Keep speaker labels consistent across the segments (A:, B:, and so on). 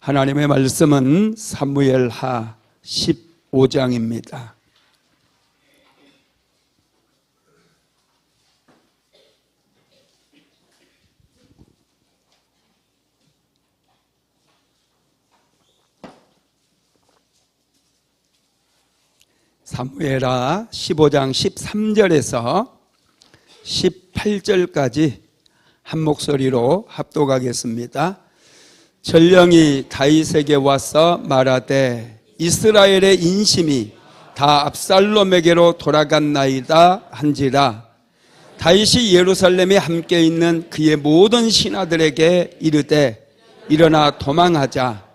A: 하나님의 말씀은 사무엘하 15장입니다. 사무엘하 15장 13절에서 18절까지 한 목소리로 합독하겠습니다. 전령이 다윗에게 와서 말하되 이스라엘의 인심이 다 압살롬에게로 돌아갔나이다 한지라. 다윗이 예루살렘에 함께 있는 그의 모든 신하들에게 이르되 일어나 도망하자.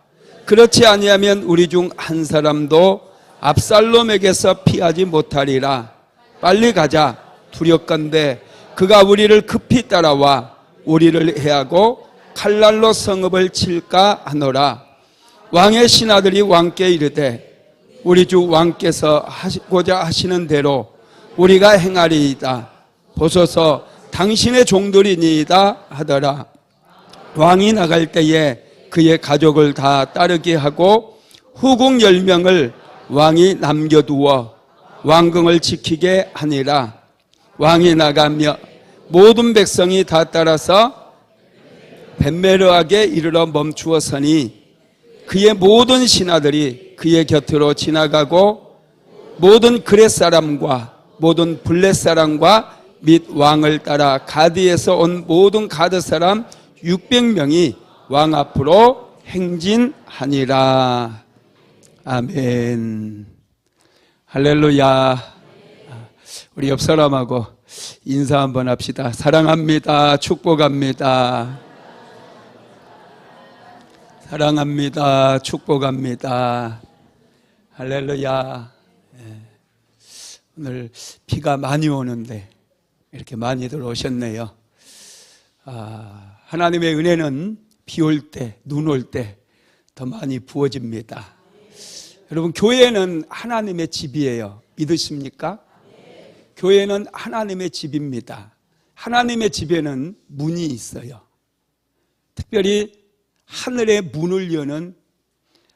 A: 그렇지 아니하면 우리 중 한 사람도 압살롬에게서 피하지 못하리라. 빨리 가자. 두렵건대 그가 우리를 급히 따라와 우리를 해하고 칼날로 성읍을 칠까 하노라. 왕의 신하들이 왕께 이르되 우리 주 왕께서 하시고자 하시는 대로 우리가 행하리이다. 보소서 당신의 종들이니이다 하더라. 왕이 나갈 때에 그의 가족을 다 따르게 하고 후궁 10명을 왕이 남겨두어 왕궁을 지키게 하니라. 왕이 나가며 모든 백성이 다 따라서 벳메르하게 이르러 멈추었으니 그의 모든 신하들이 그의 곁으로 지나가고 모든 그렛 사람과 모든 블렛 사람과 및 왕을 따라 가드에서 온 모든 가드 사람 600명이 왕 앞으로 행진하니라. 아멘. 할렐루야. 우리 옆 사람하고 인사 한번 합시다. 사랑합니다. 축복합니다. 사랑합니다. 축복합니다. 할렐루야. 오늘 비가 많이 오는데 이렇게 많이들 오셨네요. 하나님의 은혜는 비 올 때, 눈 올 때 더 많이 부어집니다. 여러분, 교회는 하나님의 집이에요. 믿으십니까? 교회는 하나님의 집입니다. 하나님의 집에는 문이 있어요. 특별히 하늘의 문을 여는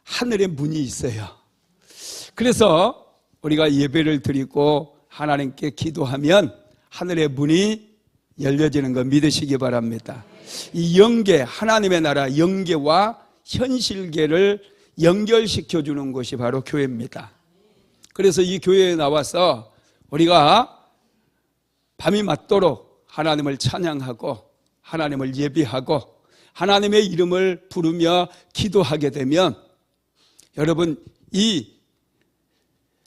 A: 하늘의 문이 있어요. 그래서 우리가 예배를 드리고 하나님께 기도하면 하늘의 문이 열려지는 거 믿으시기 바랍니다. 이 영계, 하나님의 나라 영계와 현실계를 연결시켜 주는 곳이 바로 교회입니다. 그래서 이 교회에 나와서 우리가 밤이 맞도록 하나님을 찬양하고 하나님을 예배하고 하나님의 이름을 부르며 기도하게 되면 여러분, 이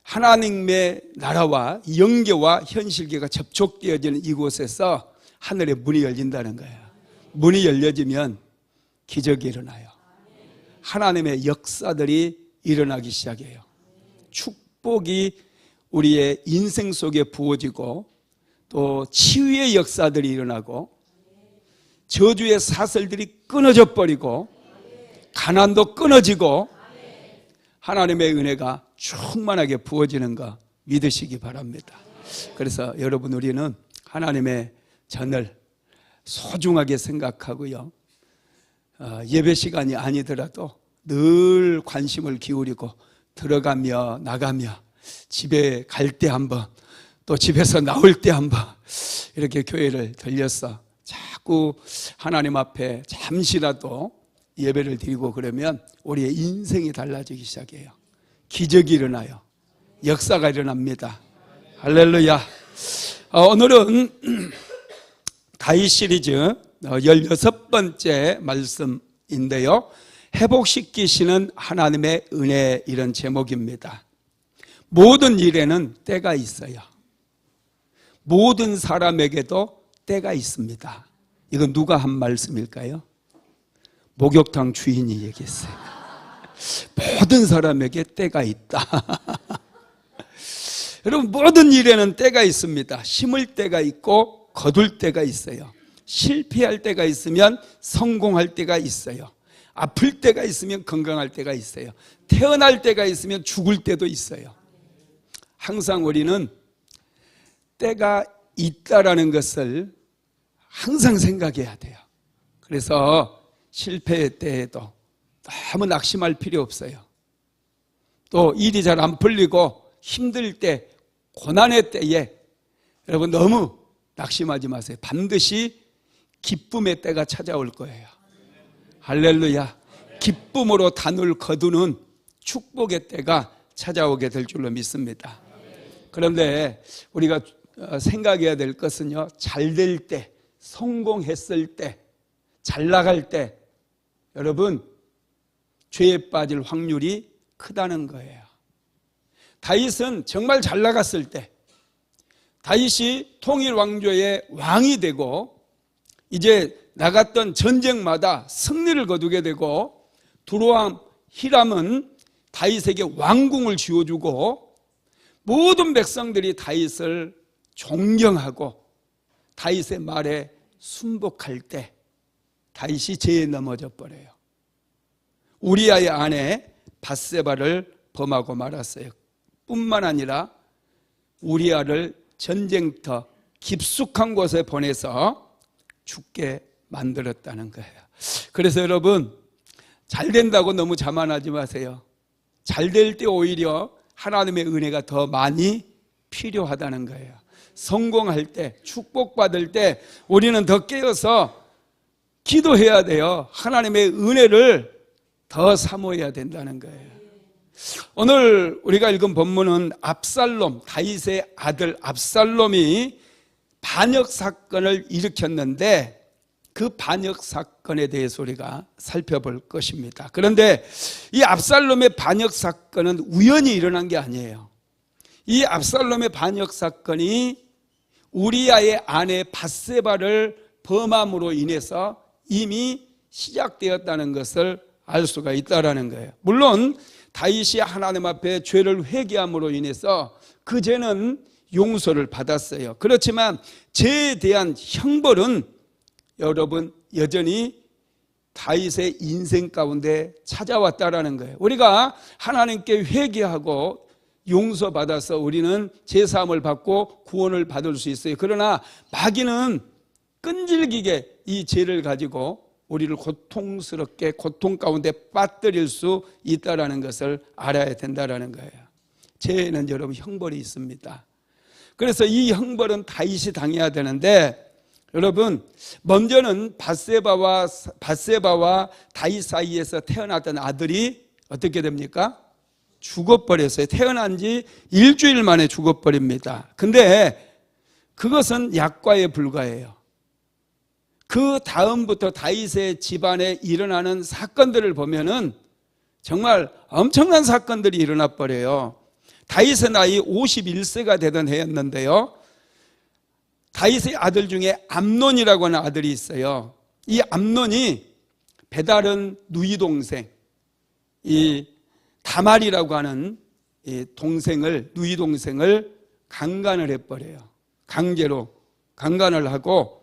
A: 하나님의 나라와 영계와 현실계가 접촉되어지는 이곳에서 하늘의 문이 열린다는 거예요. 문이 열려지면 기적이 일어나요. 하나님의 역사들이 일어나기 시작해요. 축복이 우리의 인생 속에 부어지고 또 치유의 역사들이 일어나고 저주의 사슬들이 끊어져 버리고 가난도 끊어지고 하나님의 은혜가 충만하게 부어지는 거 믿으시기 바랍니다. 그래서 여러분, 우리는 하나님의 전을 소중하게 생각하고요. 예배 시간이 아니더라도 늘 관심을 기울이고 들어가며 나가며 집에 갈 때 한번 또 집에서 나올 때 한번 이렇게 교회를 들려서 자꾸 하나님 앞에 잠시라도 예배를 드리고 그러면 우리의 인생이 달라지기 시작해요. 기적이 일어나요. 역사가 일어납니다. 할렐루야. 오늘은 다윗 시리즈 16번째 말씀인데요. 회복시키시는 하나님의 은혜, 이런 제목입니다. 모든 일에는 때가 있어요. 모든 사람에게도 때가 있습니다. 이건 누가 한 말씀일까요? 목욕탕 주인이 얘기했어요. 모든 사람에게 때가 있다. 여러분, 모든 일에는 때가 있습니다. 심을 때가 있고 거둘 때가 있어요. 실패할 때가 있으면 성공할 때가 있어요. 아플 때가 있으면 건강할 때가 있어요. 태어날 때가 있으면 죽을 때도 있어요. 항상 우리는 때가 있다라는 것을 항상 생각해야 돼요. 그래서 실패의 때에도 너무 낙심할 필요 없어요. 또 일이 잘 안 풀리고 힘들 때, 고난의 때에 여러분 너무 낙심하지 마세요. 반드시 기쁨의 때가 찾아올 거예요. 할렐루야. 기쁨으로 단을 거두는 축복의 때가 찾아오게 될 줄로 믿습니다. 그런데 우리가 생각해야 될 것은요, 잘 될 때, 성공했을 때, 잘 나갈 때 여러분 죄에 빠질 확률이 크다는 거예요. 다윗은 정말 잘 나갔을 때, 다윗이 통일 왕조의 왕이 되고 이제 나갔던 전쟁마다 승리를 거두게 되고, 두로암 히람은 다윗에게 왕궁을 지어주고 모든 백성들이 다윗을 존경하고 다윗의 말에 순복할 때 다윗이 죄에 넘어져 버려요. 우리아의 아내 밧세바를 범하고 말았어요. 뿐만 아니라 우리아를 전쟁터 깊숙한 곳에 보내서 죽게 만들었다는 거예요. 그래서 여러분, 잘 된다고 너무 자만하지 마세요. 잘 될 때 오히려 하나님의 은혜가 더 많이 필요하다는 거예요. 성공할 때, 축복받을 때 우리는 더 깨어서 기도해야 돼요. 하나님의 은혜를 더 사모해야 된다는 거예요. 오늘 우리가 읽은 본문은 압살롬, 다윗의 아들 압살롬이 반역 사건을 일으켰는데 그 반역 사건에 대해서 우리가 살펴볼 것입니다. 그런데 이 압살롬의 반역 사건은 우연히 일어난 게 아니에요. 이 압살롬의 반역 사건이 우리아의 아내 밧세바를 범함으로 인해서 이미 시작되었다는 것을 알 수가 있다는 거예요. 물론 다윗이 하나님 앞에 죄를 회개함으로 인해서 그 죄는 용서를 받았어요. 그렇지만 죄에 대한 형벌은 여러분 여전히 다윗의 인생 가운데 찾아왔다라는 거예요. 우리가 하나님께 회개하고 용서받아서 우리는 제사함을 받고 구원을 받을 수 있어요. 그러나 마귀는 끈질기게 이 죄를 가지고 우리를 고통스럽게 고통 가운데 빠뜨릴 수 있다는 것을 알아야 된다는 거예요. 죄에는 여러분 형벌이 있습니다. 그래서 이 형벌은 다윗이 당해야 되는데, 여러분 먼저는 밧세바와 다윗 사이에서 태어났던 아들이 어떻게 됩니까? 죽어버렸어요. 태어난 지 일주일 만에 죽어버립니다. 근데 그것은 약과에 불과해요. 그 다음부터 다윗의 집안에 일어나는 사건들을 보면은 정말 엄청난 사건들이 일어나 버려요. 다윗의 나이 51세가 되던 해였는데요, 다윗의 아들 중에 암논이라고 하는 아들이 있어요. 이 암논이 배다른 누이 동생, 이 다말이라고 하는 이 누이 동생을 강간을 해버려요. 강제로 강간을 하고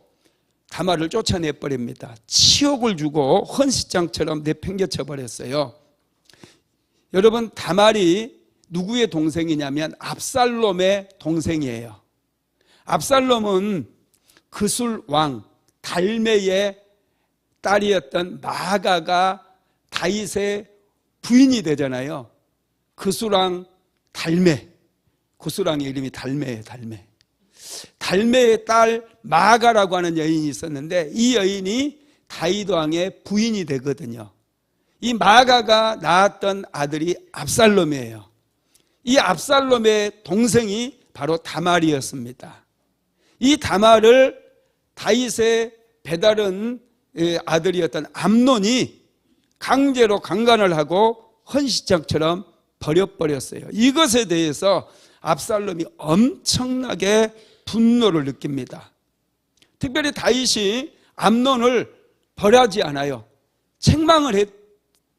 A: 다말을 쫓아내버립니다. 치욕을 주고 헌시장처럼 내팽개쳐 버렸어요. 여러분, 다말이 누구의 동생이냐면 압살롬의 동생이에요. 압살롬은 그술 왕 달메의 딸이었던 마가가 다윗의 부인이 되잖아요. 그술왕 달메, 그술왕의 이름이 달메예요. 달메의 딸 마가라고 하는 여인이 있었는데 이 여인이 다윗 왕의 부인이 되거든요. 이 마가가 낳았던 아들이 압살롬이에요. 이 압살롬의 동생이 바로 다말이었습니다. 이 다말을 다윗의 배다른 아들이었던 암논이 강제로 강간을 하고 헌시장처럼 버려버렸어요. 이것에 대해서 압살롬이 엄청나게 분노를 느낍니다. 특별히 다윗이 암논을 벌하지 않아요. 책망을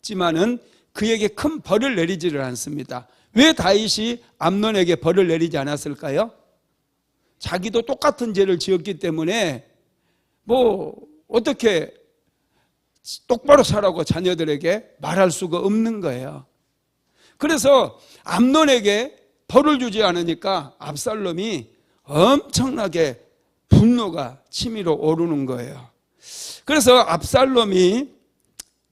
A: 했지만은 그에게 큰 벌을 내리지를 않습니다. 왜 다윗이 암논에게 벌을 내리지 않았을까요? 자기도 똑같은 죄를 지었기 때문에 어떻게 똑바로 살라고 자녀들에게 말할 수가 없는 거예요. 그래서 암논에게 벌을 주지 않으니까 압살롬이 엄청나게 분노가 치밀어 오르는 거예요. 그래서 압살롬이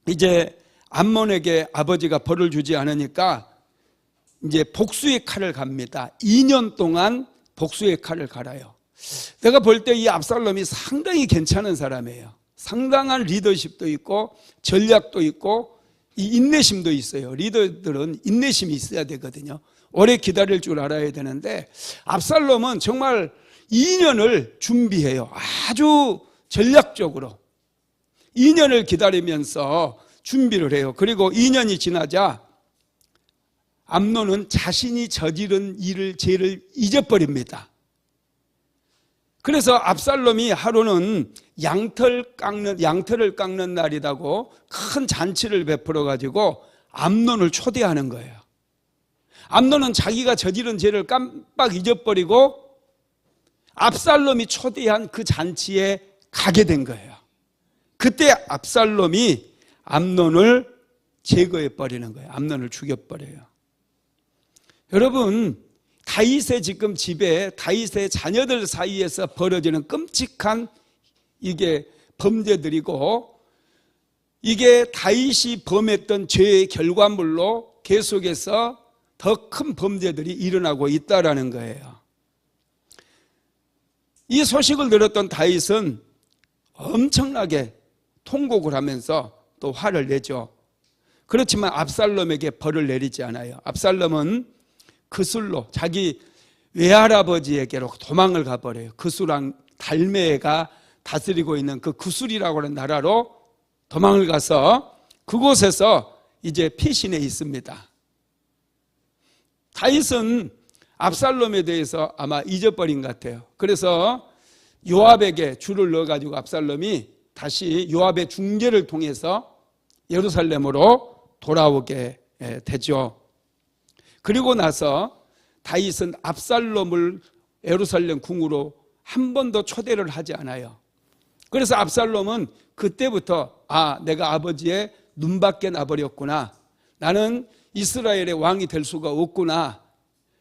A: 이제 암논에게 아버지가 벌을 주지 않으니까 이제 복수의 칼을 갑니다. 2년 동안 복수의 칼을 갈아요. 내가 볼 때 이 압살롬이 상당히 괜찮은 사람이에요. 상당한 리더십도 있고 전략도 있고 이 인내심도 있어요. 리더들은 인내심이 있어야 되거든요. 오래 기다릴 줄 알아야 되는데 압살롬은 정말 2년을 준비해요. 아주 전략적으로 2년을 기다리면서 준비를 해요. 그리고 2년이 지나자 암논은 자신이 저지른 죄를 잊어버립니다. 그래서 압살롬이 하루는 양털을 깎는 날이라고 큰 잔치를 베풀어 가지고 암논을 초대하는 거예요. 암논은 자기가 저지른 죄를 깜빡 잊어버리고 압살롬이 초대한 그 잔치에 가게 된 거예요. 그때 압살롬이 암논을 제거해 버리는 거예요. 암논을 죽여버려요. 여러분, 다윗의 지금 집에 다윗의 자녀들 사이에서 벌어지는 끔찍한 이게 범죄들이고 이게 다윗이 범했던 죄의 결과물로 계속해서 더 큰 범죄들이 일어나고 있다라는 거예요. 이 소식을 들었던 다윗은 엄청나게 통곡을 하면서 또 화를 내죠. 그렇지만 압살롬에게 벌을 내리지 않아요. 압살롬은 그술로 자기 외할아버지에게로 도망을 가버려요. 그술왕 달메가 다스리고 있는 그 그술이라고 하는 나라로 도망을 가서 그곳에서 이제 피신해 있습니다. 다윗은 압살롬에 대해서 아마 잊어버린 것 같아요. 그래서 요압에게 줄을 넣어가지고 압살롬이 다시 요압의 중재를 통해서 예루살렘으로 돌아오게 되죠. 그리고 나서 다윗은 압살롬을 예루살렘 궁으로 한 번도 초대를 하지 않아요. 그래서 압살롬은 그때부터 내가 아버지의 눈밖에 나버렸구나. 나는 이스라엘의 왕이 될 수가 없구나.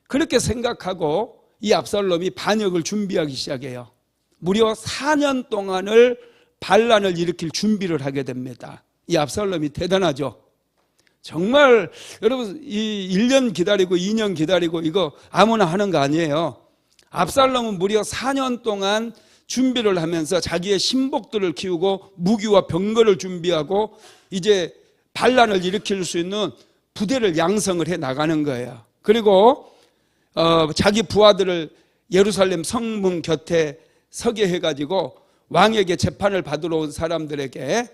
A: 그렇게 생각하고 이 압살롬이 반역을 준비하기 시작해요. 무려 4년 동안을 반란을 일으킬 준비를 하게 됩니다. 이 압살롬이 대단하죠. 정말 여러분 이 1년 기다리고 2년 기다리고 이거 아무나 하는 거 아니에요. 압살롬은 무려 4년 동안 준비를 하면서 자기의 신복들을 키우고 무기와 병거를 준비하고 이제 반란을 일으킬 수 있는 부대를 양성을 해 나가는 거예요. 그리고 자기 부하들을 예루살렘 성문 곁에 서게 해가지고 왕에게 재판을 받으러 온 사람들에게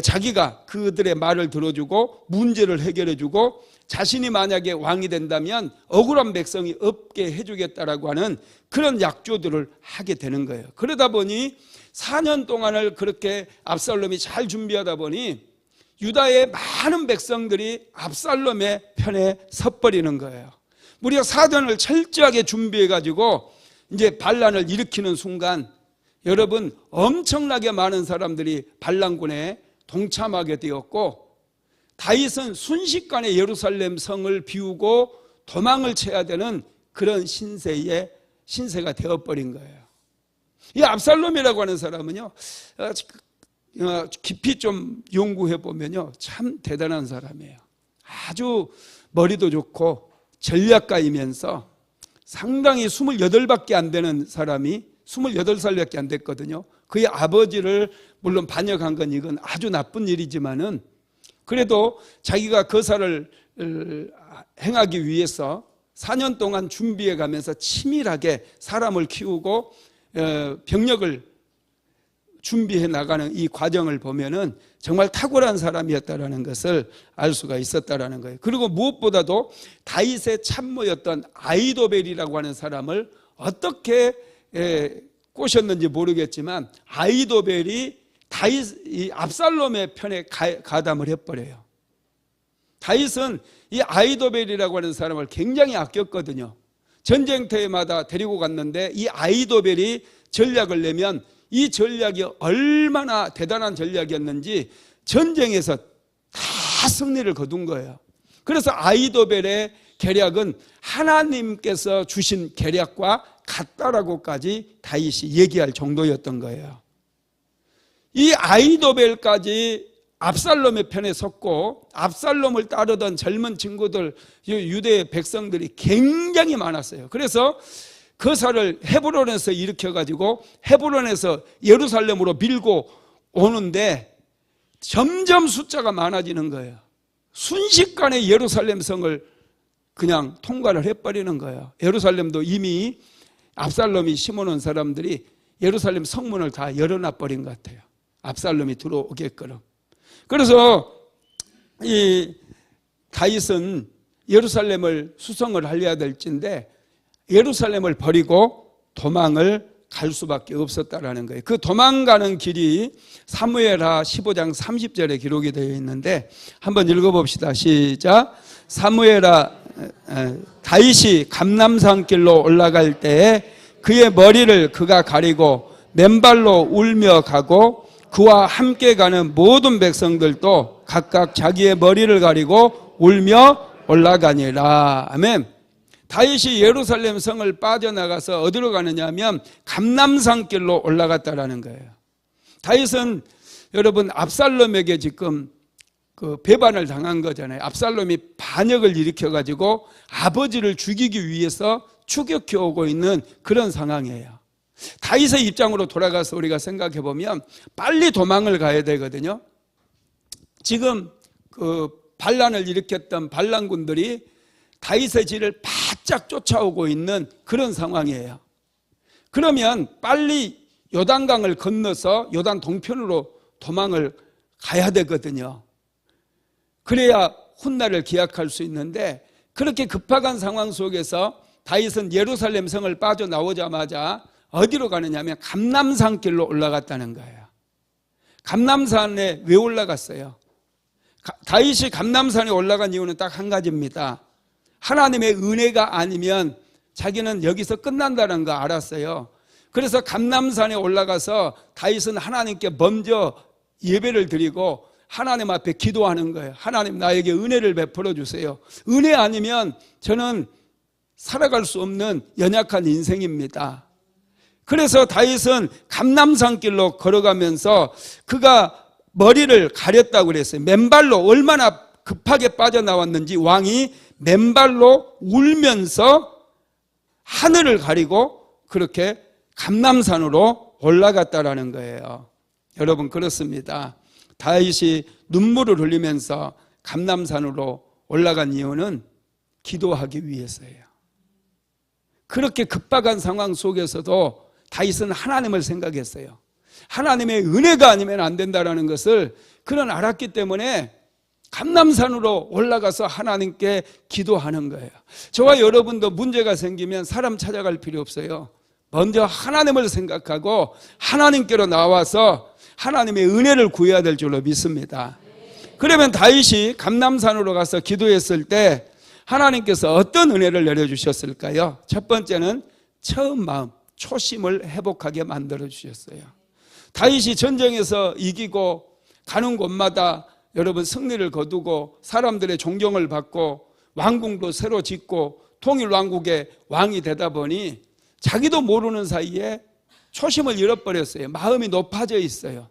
A: 자기가 그들의 말을 들어주고 문제를 해결해주고 자신이 만약에 왕이 된다면 억울한 백성이 없게 해주겠다라고 하는 그런 약조들을 하게 되는 거예요. 그러다 보니 4년 동안을 그렇게 압살롬이 잘 준비하다 보니 유다의 많은 백성들이 압살롬의 편에 섰버리는 거예요. 무려 4년을 철저하게 준비해가지고 이제 반란을 일으키는 순간 여러분 엄청나게 많은 사람들이 반란군에 동참하게 되었고 다윗은 순식간에 예루살렘 성을 비우고 도망을 쳐야 되는 그런 신세가 되어버린 거예요. 이 압살롬이라고 하는 사람은요 깊이 좀 연구해 보면요 참 대단한 사람이에요. 아주 머리도 좋고 전략가이면서 상당히 28밖에 안 되는 사람이 28살밖에 안 됐거든요. 그의 아버지를 물론 반역한 건 이건 아주 나쁜 일이지만은 그래도 자기가 거사를 행하기 위해서 4년 동안 준비해 가면서 치밀하게 사람을 키우고 병력을 준비해 나가는 이 과정을 보면은 정말 탁월한 사람이었다라는 것을 알 수가 있었다라는 거예요. 그리고 무엇보다도 다윗의 참모였던 아히도벨이라고 하는 사람을 어떻게 꼬셨는지 모르겠지만 아히도벨이 이 압살롬의 편에 가담을 해버려요. 다윗은 이 아히도벨이라고 하는 사람을 굉장히 아꼈거든요. 전쟁터마다 데리고 갔는데 이 아히도벨이 전략을 내면 이 전략이 얼마나 대단한 전략이었는지 전쟁에서 다 승리를 거둔 거예요. 그래서 아히도벨의 계략은 하나님께서 주신 계략과 같다라고까지 다윗이 얘기할 정도였던 거예요. 이 아히도벨까지 압살롬의 편에 섰고 압살롬을 따르던 젊은 친구들, 유대 백성들이 굉장히 많았어요. 그래서 거사를 헤브론에서 일으켜가지고 헤브론에서 예루살렘으로 밀고 오는데 점점 숫자가 많아지는 거예요. 순식간에 예루살렘 성을 그냥 통과를 해버리는 거예요. 예루살렘도 이미 압살롬이 심어놓은 사람들이 예루살렘 성문을 다 열어놔버린 것 같아요. 압살롬이 들어오게끔. 그래서 이 다윗은 예루살렘을 수성을 하려야 될진데 예루살렘을 버리고 도망을 갈 수밖에 없었다라는 거예요. 그 도망가는 길이 사무엘하 15장 30절에 기록이 되어 있는데 한번 읽어봅시다. 시작. 사무엘하 다윗이 감람산길로 올라갈 때에 그의 머리를 그가 가리고 맨발로 울며 가고 그와 함께 가는 모든 백성들도 각각 자기의 머리를 가리고 울며 올라가니라. 아멘. 다윗이 예루살렘 성을 빠져나가서 어디로 가느냐 하면 감람산길로 올라갔다라는 거예요. 다윗은 여러분 압살롬에게 지금 그 배반을 당한 거잖아요. 압살롬이 반역을 일으켜가지고 아버지를 죽이기 위해서 추격해 오고 있는 그런 상황이에요. 다윗의 입장으로 돌아가서 우리가 생각해 보면 빨리 도망을 가야 되거든요. 지금 그 반란을 일으켰던 반란군들이 다윗의 뒤를 바짝 쫓아오고 있는 그런 상황이에요. 그러면 빨리 요단강을 건너서 요단 동편으로 도망을 가야 되거든요. 그래야 훗날을 기약할 수 있는데 그렇게 급박한 상황 속에서 다윗은 예루살렘 성을 빠져나오자마자 어디로 가느냐면 감람산길로 올라갔다는 거예요. 감람산에 왜 올라갔어요? 다윗이 감람산에 올라간 이유는 딱 한 가지입니다. 하나님의 은혜가 아니면 자기는 여기서 끝난다는 거 알았어요. 그래서 감람산에 올라가서 다윗은 하나님께 먼저 예배를 드리고 하나님 앞에 기도하는 거예요. 하나님 나에게 은혜를 베풀어 주세요. 은혜 아니면 저는 살아갈 수 없는 연약한 인생입니다. 그래서 다윗은 감람산길로 걸어가면서 그가 머리를 가렸다고 그랬어요. 맨발로 얼마나 급하게 빠져나왔는지 왕이 맨발로 울면서 하늘을 가리고 그렇게 감람산으로 올라갔다라는 거예요. 여러분 그렇습니다. 다윗이 눈물을 흘리면서 감람산으로 올라간 이유는 기도하기 위해서예요. 그렇게 급박한 상황 속에서도 다윗은 하나님을 생각했어요. 하나님의 은혜가 아니면 안 된다는 것을 그는 알았기 때문에 감람산으로 올라가서 하나님께 기도하는 거예요. 저와 여러분도 문제가 생기면 사람 찾아갈 필요 없어요. 먼저 하나님을 생각하고 하나님께로 나와서 하나님의 은혜를 구해야 될 줄로 믿습니다. 그러면 다윗이 감람산으로 가서 기도했을 때 하나님께서 어떤 은혜를 내려주셨을까요? 첫 번째는 처음 마음, 초심을 회복하게 만들어 주셨어요. 다윗이 전쟁에서 이기고 가는 곳마다 여러분 승리를 거두고 사람들의 존경을 받고 왕궁도 새로 짓고 통일 왕국의 왕이 되다 보니 자기도 모르는 사이에 초심을 잃어버렸어요. 마음이 높아져 있어요.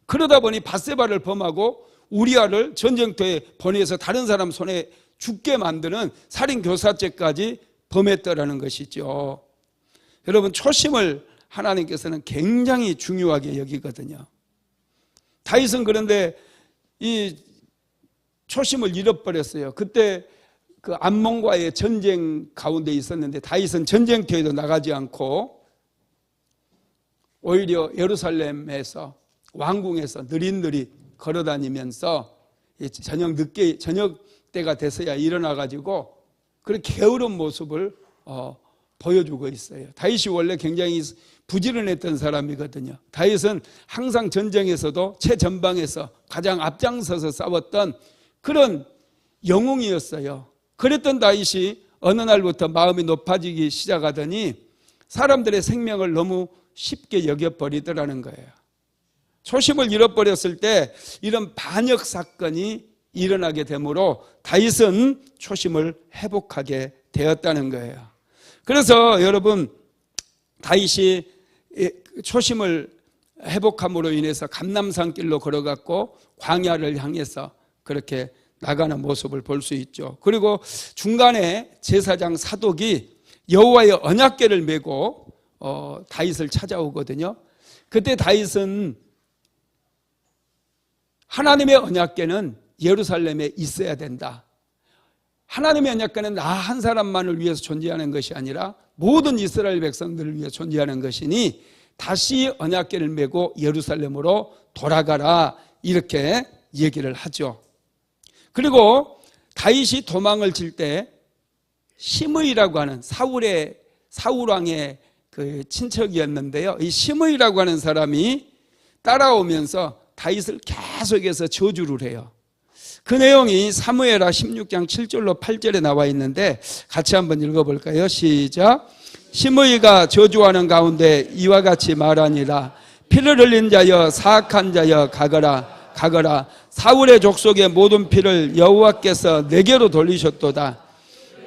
A: 그러다 보니 밧세바를 범하고 우리아를 전쟁터에 보내서 다른 사람 손에 죽게 만드는 살인교사죄까지 범했다라는 것이죠. 여러분 초심을 하나님께서는 굉장히 중요하게 여기거든요. 다윗은 그런데 이 초심을 잃어버렸어요. 그때 그 암몬과의 전쟁 가운데 있었는데 다윗은 전쟁터에도 나가지 않고 오히려 예루살렘에서 왕궁에서 느릿느릿 걸어다니면서 저녁 때가 돼서야 일어나가지고 그렇게 게으른 모습을 보여주고 있어요. 다윗이 원래 굉장히 부지런했던 사람이거든요. 다윗은 항상 전쟁에서도 최전방에서 가장 앞장서서 싸웠던 그런 영웅이었어요. 그랬던 다윗이 어느 날부터 마음이 높아지기 시작하더니 사람들의 생명을 너무 쉽게 여겨버리더라는 거예요. 초심을 잃어버렸을 때 이런 반역 사건이 일어나게 되므로 다윗은 초심을 회복하게 되었다는 거예요. 그래서 여러분 다윗이 초심을 회복함으로 인해서 감람산길로 걸어갔고 광야를 향해서 그렇게 나가는 모습을 볼 수 있죠. 그리고 중간에 제사장 사독이 여호와의 언약궤를 메고 다윗을 찾아오거든요. 그때 다윗은 하나님의 언약궤는 예루살렘에 있어야 된다. 하나님의 언약궤는 나 한 사람만을 위해서 존재하는 것이 아니라 모든 이스라엘 백성들을 위해 존재하는 것이니 다시 언약궤를 메고 예루살렘으로 돌아가라, 이렇게 얘기를 하죠. 그리고 다윗이 도망을 칠 때 시므이라고 하는 사울왕의 그 친척이었는데요, 이 시므이라고 하는 사람이 따라오면서 다윗을 계속해서 저주를 해요. 그 내용이 사무엘하 16장 7절로 8절에 나와 있는데 같이 한번 읽어볼까요? 시작. 시므이가 저주하는 가운데 이와 같이 말하니라. 피를 흘린 자여, 사악한 자여, 가거라 가거라. 사울의 족속의 모든 피를 여호와께서 내게로 돌리셨도다.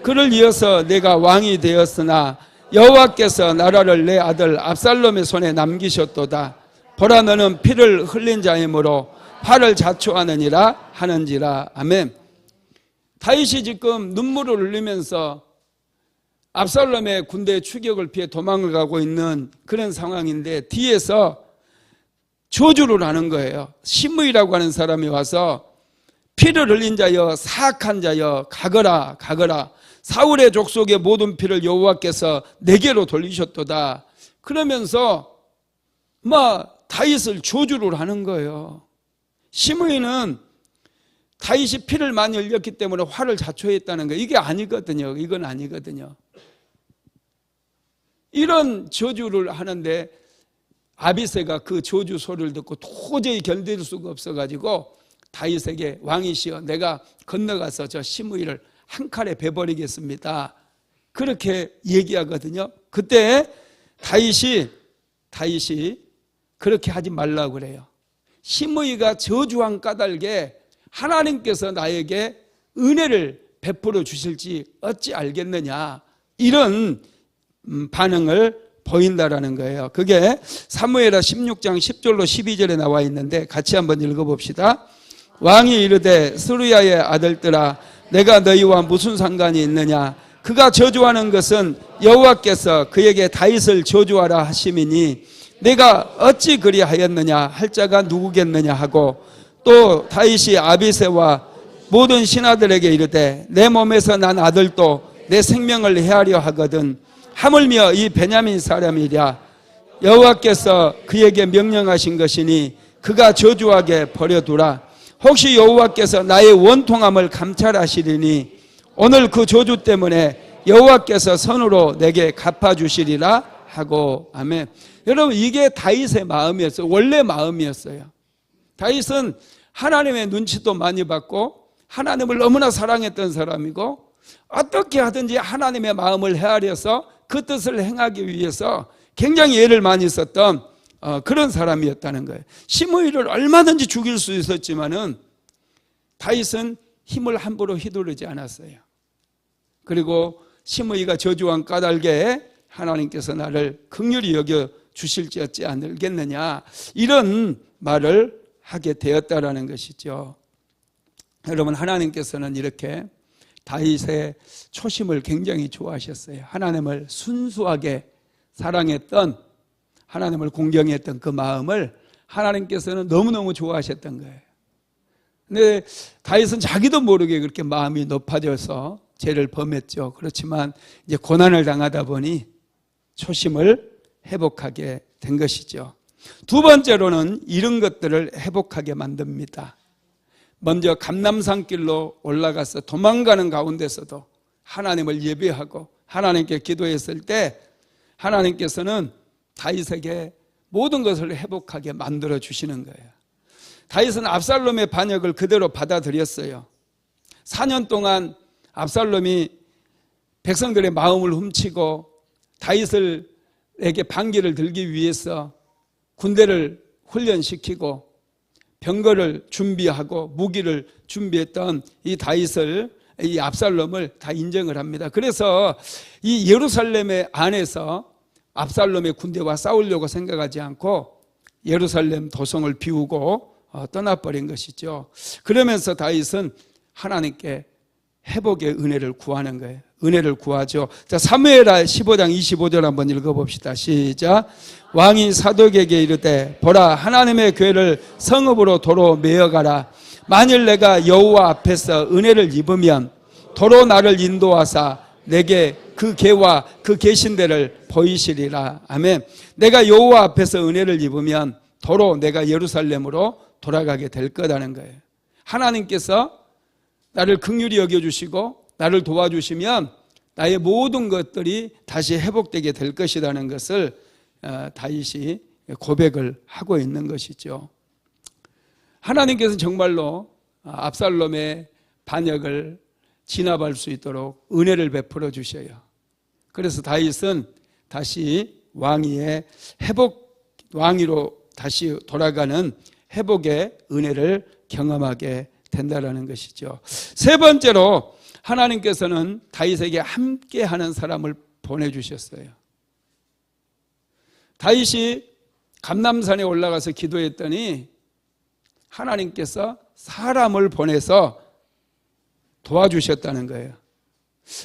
A: 그를 이어서 내가 왕이 되었으나 여호와께서 나라를 내 아들 압살롬의 손에 남기셨도다. 보라, 너는 피를 흘린 자이므로 화를 자초하느니라 하는지라. 아멘. 다윗이 지금 눈물을 흘리면서 압살롬의 군대 추격을 피해 도망을 가고 있는 그런 상황인데 뒤에서 저주를 하는 거예요. 시므이라고 하는 사람이 와서 피를 흘린 자여, 사악한 자여, 가거라 가거라. 사울의 족속의 모든 피를 여호와께서 내게로 돌리셨도다. 그러면서 다윗을 저주를 하는 거예요. 시므이는 다윗이 피를 많이 흘렸기 때문에 화를 자초했다는 거예요. 이게 아니거든요. 이건 아니거든요. 이런 저주를 하는데 아비새가 그 저주 소리를 듣고 도저히 견딜 수가 없어가지고 다윗에게 왕이시여, 내가 건너가서 저 시므이를 한 칼에 베버리겠습니다, 그렇게 얘기하거든요. 그때 다윗이 그렇게 하지 말라고 그래요. 시므이가 저주한 까닭에 하나님께서 나에게 은혜를 베풀어 주실지 어찌 알겠느냐, 이런 반응을 보인다라는 거예요. 그게 사무엘하 16장 10절로 12절에 나와 있는데 같이 한번 읽어봅시다. 왕이 이르되 스루야의 아들들아, 내가 너희와 무슨 상관이 있느냐? 그가 저주하는 것은 여호와께서 그에게 다윗을 저주하라 하심이니 내가 어찌 그리하였느냐 할 자가 누구겠느냐 하고, 또 다윗이 아비새와 모든 신하들에게 이르되 내 몸에서 난 아들도 내 생명을 해하려 하거든 하물며 이 베냐민 사람이랴. 여호와께서 그에게 명령하신 것이니 그가 저주하게 버려두라. 혹시 여호와께서 나의 원통함을 감찰하시리니 오늘 그 저주 때문에 여호와께서 선으로 내게 갚아주시리라 하고. 아멘. 여러분, 이게 다윗의 마음이었어요. 원래 마음이었어요. 다윗은 하나님의 눈치도 많이 받고 하나님을 너무나 사랑했던 사람이고 어떻게 하든지 하나님의 마음을 헤아려서 그 뜻을 행하기 위해서 굉장히 애를 많이 썼던 그런 사람이었다는 거예요. 시므이를 얼마든지 죽일 수 있었지만은 다윗은 힘을 함부로 휘두르지 않았어요. 그리고 시므이가 저주한 까닭에 하나님께서 나를 긍휼히 여겨 주실지 어찌 않겠느냐, 이런 말을 하게 되었다라는 것이죠. 여러분, 하나님께서는 이렇게 다윗의 초심을 굉장히 좋아하셨어요. 하나님을 순수하게 사랑했던, 하나님을 공경했던 그 마음을 하나님께서는 너무너무 좋아하셨던 거예요. 근데 다윗은 자기도 모르게 그렇게 마음이 높아져서 죄를 범했죠. 그렇지만 이제 고난을 당하다 보니 초심을 회복하게 된 것이죠. 두 번째로는 이런 것들을 회복하게 만듭니다. 먼저 감람산길로 올라가서 도망가는 가운데서도 하나님을 예배하고 하나님께 기도했을 때 하나님께서는 다윗에게 모든 것을 회복하게 만들어 주시는 거예요. 다윗은 압살롬의 반역을 그대로 받아들였어요. 4년 동안 압살롬이 백성들의 마음을 훔치고 다윗에게 반기를 들기 위해서 군대를 훈련시키고 병거를 준비하고 무기를 준비했던 이 다윗을, 이 압살롬을 다 인정을 합니다. 그래서 이 예루살렘의 안에서 압살롬의 군대와 싸우려고 생각하지 않고 예루살렘 도성을 비우고 떠나버린 것이죠. 그러면서 다윗은 하나님께 회복의 은혜를 구하는 거예요. 은혜를 구하죠. 자, 사무엘하 15장 25절 한번 읽어봅시다. 시작. 왕이 사독에게 이르되 보라, 하나님의 교회를 성읍으로 도로 메어가라. 만일 내가 여호와 앞에서 은혜를 입으면 도로 나를 인도하사 내게 그 궤와 그 계신 데를 보이시리라. 아멘. 내가 여호와 앞에서 은혜를 입으면 도로 내가 예루살렘으로 돌아가게 될 거라는 거예요. 하나님께서 나를 긍휼히 여겨주시고 나를 도와주시면 나의 모든 것들이 다시 회복되게 될 것이라는 것을 다윗이 고백을 하고 있는 것이죠. 하나님께서는 정말로 압살롬의 반역을 진압할 수 있도록 은혜를 베풀어 주셔요. 그래서 다윗은 다시 왕위로 다시 돌아가는 회복의 은혜를 경험하게 된다라는 것이죠. 세 번째로 하나님께서는 다윗에게 함께하는 사람을 보내주셨어요. 다윗이 감람산에 올라가서 기도했더니 하나님께서 사람을 보내서 도와주셨다는 거예요.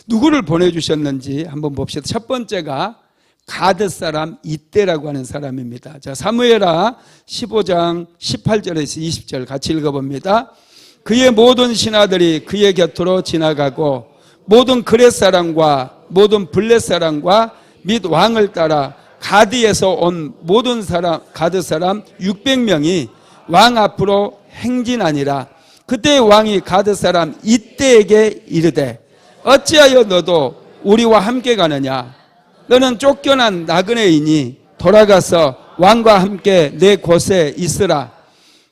A: 누구를 보내주셨는지 한번 봅시다. 첫 번째가 가드 사람 이때라고 하는 사람입니다. 자, 사무엘하 15장 18절에서 20절 같이 읽어봅니다. 그의 모든 신하들이 그의 곁으로 지나가고 모든 그렛 사람과 모든 블렛 사람과 및 왕을 따라 가드에서 온 모든 사람, 가드 사람 600명이 왕 앞으로 행진하니라. 그때 왕이 가드 사람 이때에게 이르되 어찌하여 너도 우리와 함께 가느냐? 너는 쫓겨난 나그네이니 돌아가서 왕과 함께 내 곳에 있으라.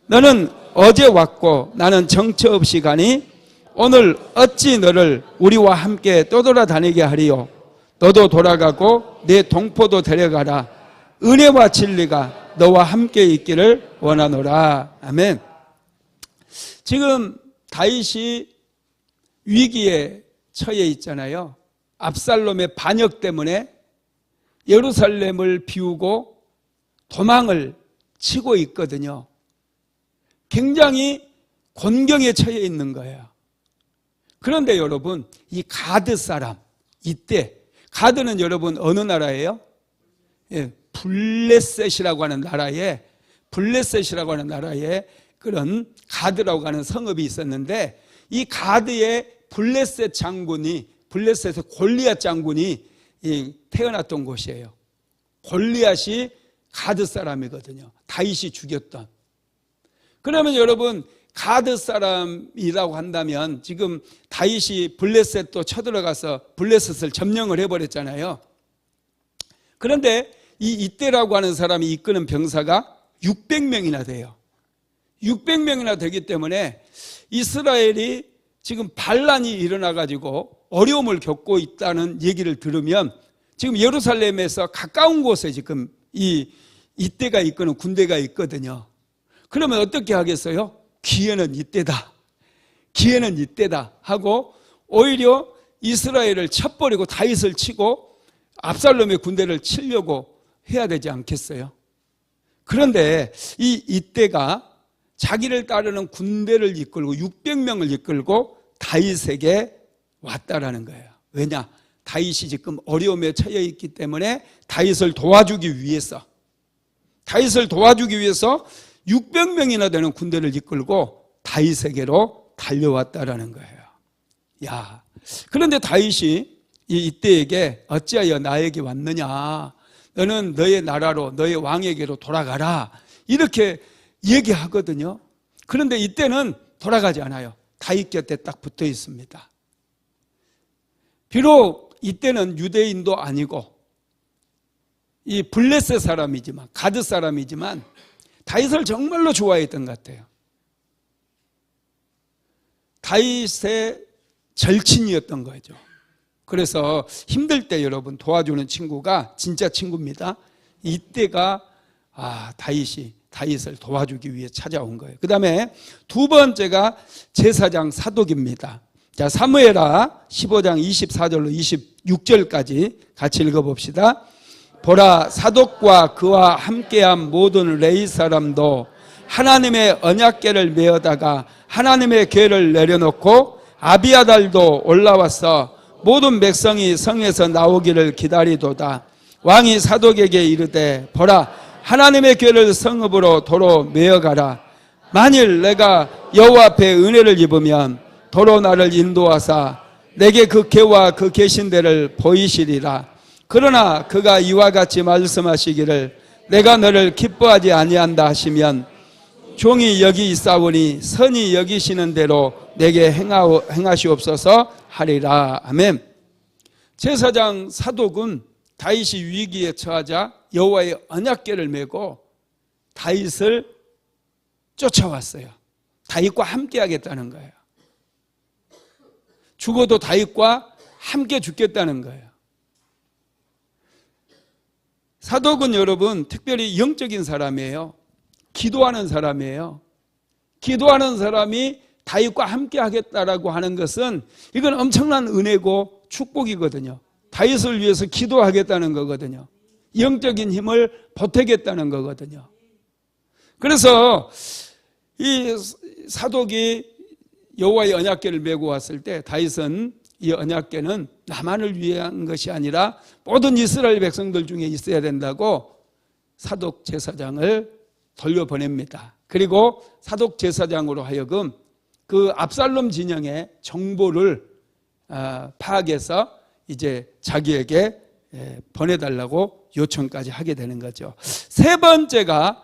A: 너는 어제 왔고 나는 정처 없이 가니 오늘 어찌 너를 우리와 함께 떠돌아다니게 하리요? 너도 돌아가고 내 동포도 데려가라. 은혜와 진리가 너와 함께 있기를 원하노라. 아멘. 지금 다윗이 위기에 처해 있잖아요. 압살롬의 반역 때문에 예루살렘을 비우고 도망을 치고 있거든요. 굉장히 곤경에 처해 있는 거예요. 그런데 여러분, 이 가드 사람, 이때 가드는 여러분 어느 나라예요? 예, 블레셋이라고 하는 나라에 그런 가드라고 하는 성읍이 있었는데 이 가드의 블레셋 장군이 블레셋의 골리앗 장군이 태어났던 곳이에요. 골리앗이 가드 사람이거든요. 다윗이 죽였던. 그러면 여러분 가드 사람이라고 한다면 지금 다윗이 블레셋도 쳐들어가서 블레셋을 점령을 해버렸잖아요. 그런데 이때라고 하는 사람이 이끄는 병사가 600명이나 돼요. 600명이나 되기 때문에 이스라엘이 지금 반란이 일어나가지고 어려움을 겪고 있다는 얘기를 들으면 지금 예루살렘에서 가까운 곳에 지금 이때가 이끄는 군대가 있거든요. 그러면 어떻게 하겠어요? 기회는 이때다. 기회는 이때다 하고 오히려 이스라엘을 쳐버리고 다윗을 치고 압살롬의 군대를 치려고 해야 되지 않겠어요? 그런데 이때가 자기를 따르는 군대를 이끌고 600명을 이끌고 다윗에게 왔다라는 거예요. 왜냐? 다윗이 지금 어려움에 처해 있기 때문에 다윗을 도와주기 위해서 600명이나 되는 군대를 이끌고 다윗에게로 달려왔다라는 거예요. 야, 그런데 다윗이 이때에게 어찌하여 나에게 왔느냐? 너는 너의 나라로 너의 왕에게로 돌아가라. 이렇게 얘기하거든요. 그런데 이때는 돌아가지 않아요. 다윗 곁에 딱 붙어 있습니다. 비록 이때는 유대인도 아니고 이 블레셋 사람이지만 가드 사람이지만 다윗을 정말로 좋아했던 것 같아요. 다윗의 절친이었던 거죠. 그래서 힘들 때 여러분 도와주는 친구가 진짜 친구입니다. 이때가 다윗이 다윗을 도와주기 위해 찾아온 거예요. 그 다음에 두 번째가 제사장 사독입니다. 자, 사무엘하 15장 24절로 26절까지 같이 읽어봅시다. 보라, 사독과 그와 함께한 모든 레위 사람도 하나님의 언약궤를 메어다가 하나님의 궤를 내려놓고 아비아달도 올라와서 모든 백성이 성에서 나오기를 기다리도다. 왕이 사독에게 이르되 보라, 하나님의 궤를 성읍으로 도로 메어가라. 만일 내가 여호와 앞에 은혜를 입으면 도로 나를 인도하사 내게 그 궤와 그 계신 데를 보이시리라. 그러나 그가 이와 같이 말씀하시기를 내가 너를 기뻐하지 아니한다 하시면 종이 여기 있사오니 선이 여기시는 대로 내게 행하시옵소서 하리라. 아멘. 제사장 사독은 다윗이 위기에 처하자 여호와의 언약궤를 메고 다윗을 쫓아왔어요. 다윗과 함께 하겠다는 거예요. 죽어도 다윗과 함께 죽겠다는 거예요. 사독은 여러분 특별히 영적인 사람이에요. 기도하는 사람이에요. 기도하는 사람이 다윗과 함께 하겠다라고 하는 것은 이건 엄청난 은혜고 축복이거든요. 다윗을 위해서 기도하겠다는 거거든요. 영적인 힘을 보태겠다는 거거든요. 그래서 이 사독이 여호와의 언약궤를 메고 왔을 때 다윗은 이 언약궤는 나만을 위한 것이 아니라 모든 이스라엘 백성들 중에 있어야 된다고 사독 제사장을 돌려보냅니다. 그리고 사독 제사장으로 하여금 그 압살롬 진영의 정보를 파악해서 이제 자기에게 보내달라고 요청까지 하게 되는 거죠. 세 번째가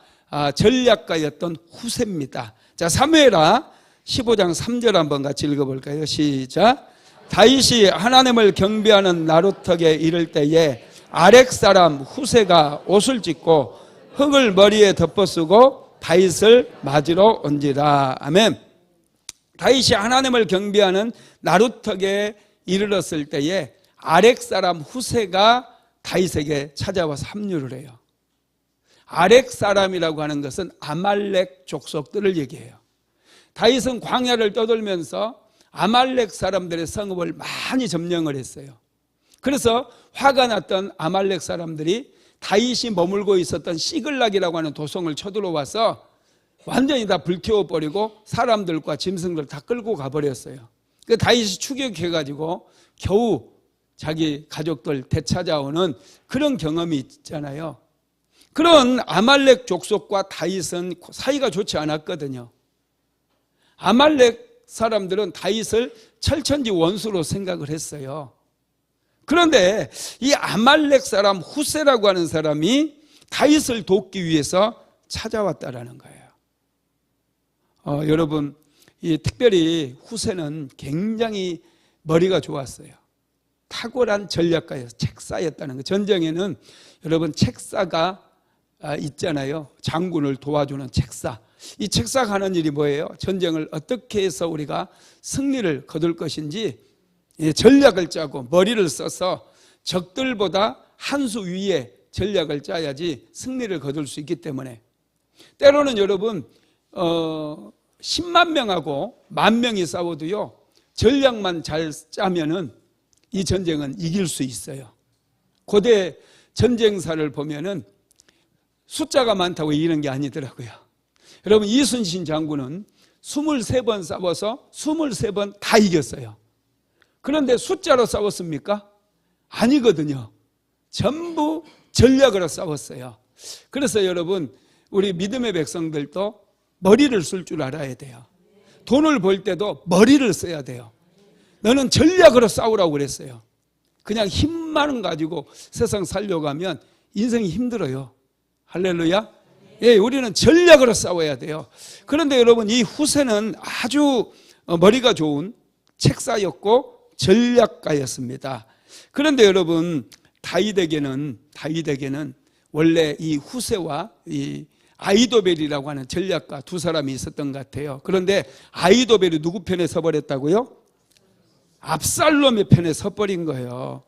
A: 전략가였던 후세입니다. 자, 사무엘하 15장 3절 한번 같이 읽어볼까요? 시작. 다윗이 하나님을 경배하는 나루턱에 이를 때에 아렉 사람 후세가 옷을 찢고 흙을 머리에 덮어쓰고 다윗을 맞으러 온지라. 아멘. 다윗이 하나님을 경배하는 나루턱에 이르렀을 때에 아렉 사람 후세가 다윗에게 찾아와서 합류를 해요. 아렉 사람이라고 하는 것은 아말렉 족속들을 얘기해요. 다윗은 광야를 떠돌면서 아말렉 사람들의 성읍을 많이 점령을 했어요. 그래서 화가 났던 아말렉 사람들이 다윗이 머물고 있었던 시글락이라고 하는 도성을 쳐들어와서 완전히 다 불태워버리고 사람들과 짐승들 다 끌고 가버렸어요. 그 다윗이 추격해가지고 겨우 자기 가족들 되찾아오는 그런 경험이 있잖아요. 그런 아말렉 족속과 다윗은 사이가 좋지 않았거든요. 아말렉 사람들은 다윗을 철천지 원수로 생각을 했어요. 그런데 이 아말렉 사람 후세라고 하는 사람이 다윗을 돕기 위해서 찾아왔다라는 거예요. 여러분, 특별히 후세는 굉장히 머리가 좋았어요. 탁월한 전략가였어요. 책사였다는 거예요. 전쟁에는 여러분 책사가 있잖아요. 장군을 도와주는 책사. 이 책사가 하는 일이 뭐예요? 전쟁을 어떻게 해서 우리가 승리를 거둘 것인지 전략을 짜고 머리를 써서 적들보다 한 수 위에 전략을 짜야지 승리를 거둘 수 있기 때문에 때로는 여러분 10만 명하고 10,000명이 싸워도요 전략만 잘 짜면은 이 전쟁은 이길 수 있어요. 고대 전쟁사를 보면은 숫자가 많다고 이기는 게 아니더라고요. 여러분 이순신 장군은 23번 싸워서 23번 다 이겼어요. 그런데 숫자로 싸웠습니까? 아니거든요. 전부 전략으로 싸웠어요. 그래서 여러분 우리 믿음의 백성들도 머리를 쓸 줄 알아야 돼요. 돈을 벌 때도 머리를 써야 돼요. 너는 전략으로 싸우라고 그랬어요. 그냥 힘만 가지고 세상 살려가면 인생이 힘들어요. 할렐루야. 예, 우리는 전략으로 싸워야 돼요. 그런데 여러분 이 후세는 아주 머리가 좋은 책사였고 전략가였습니다. 그런데 여러분 다윗에게는 원래 이 후세와 이 아히도벨이라고 하는 전략가 두 사람이 있었던 것 같아요. 그런데 아히도벨이 누구 편에 서버렸다고요? 압살롬의 편에 서버린 거예요.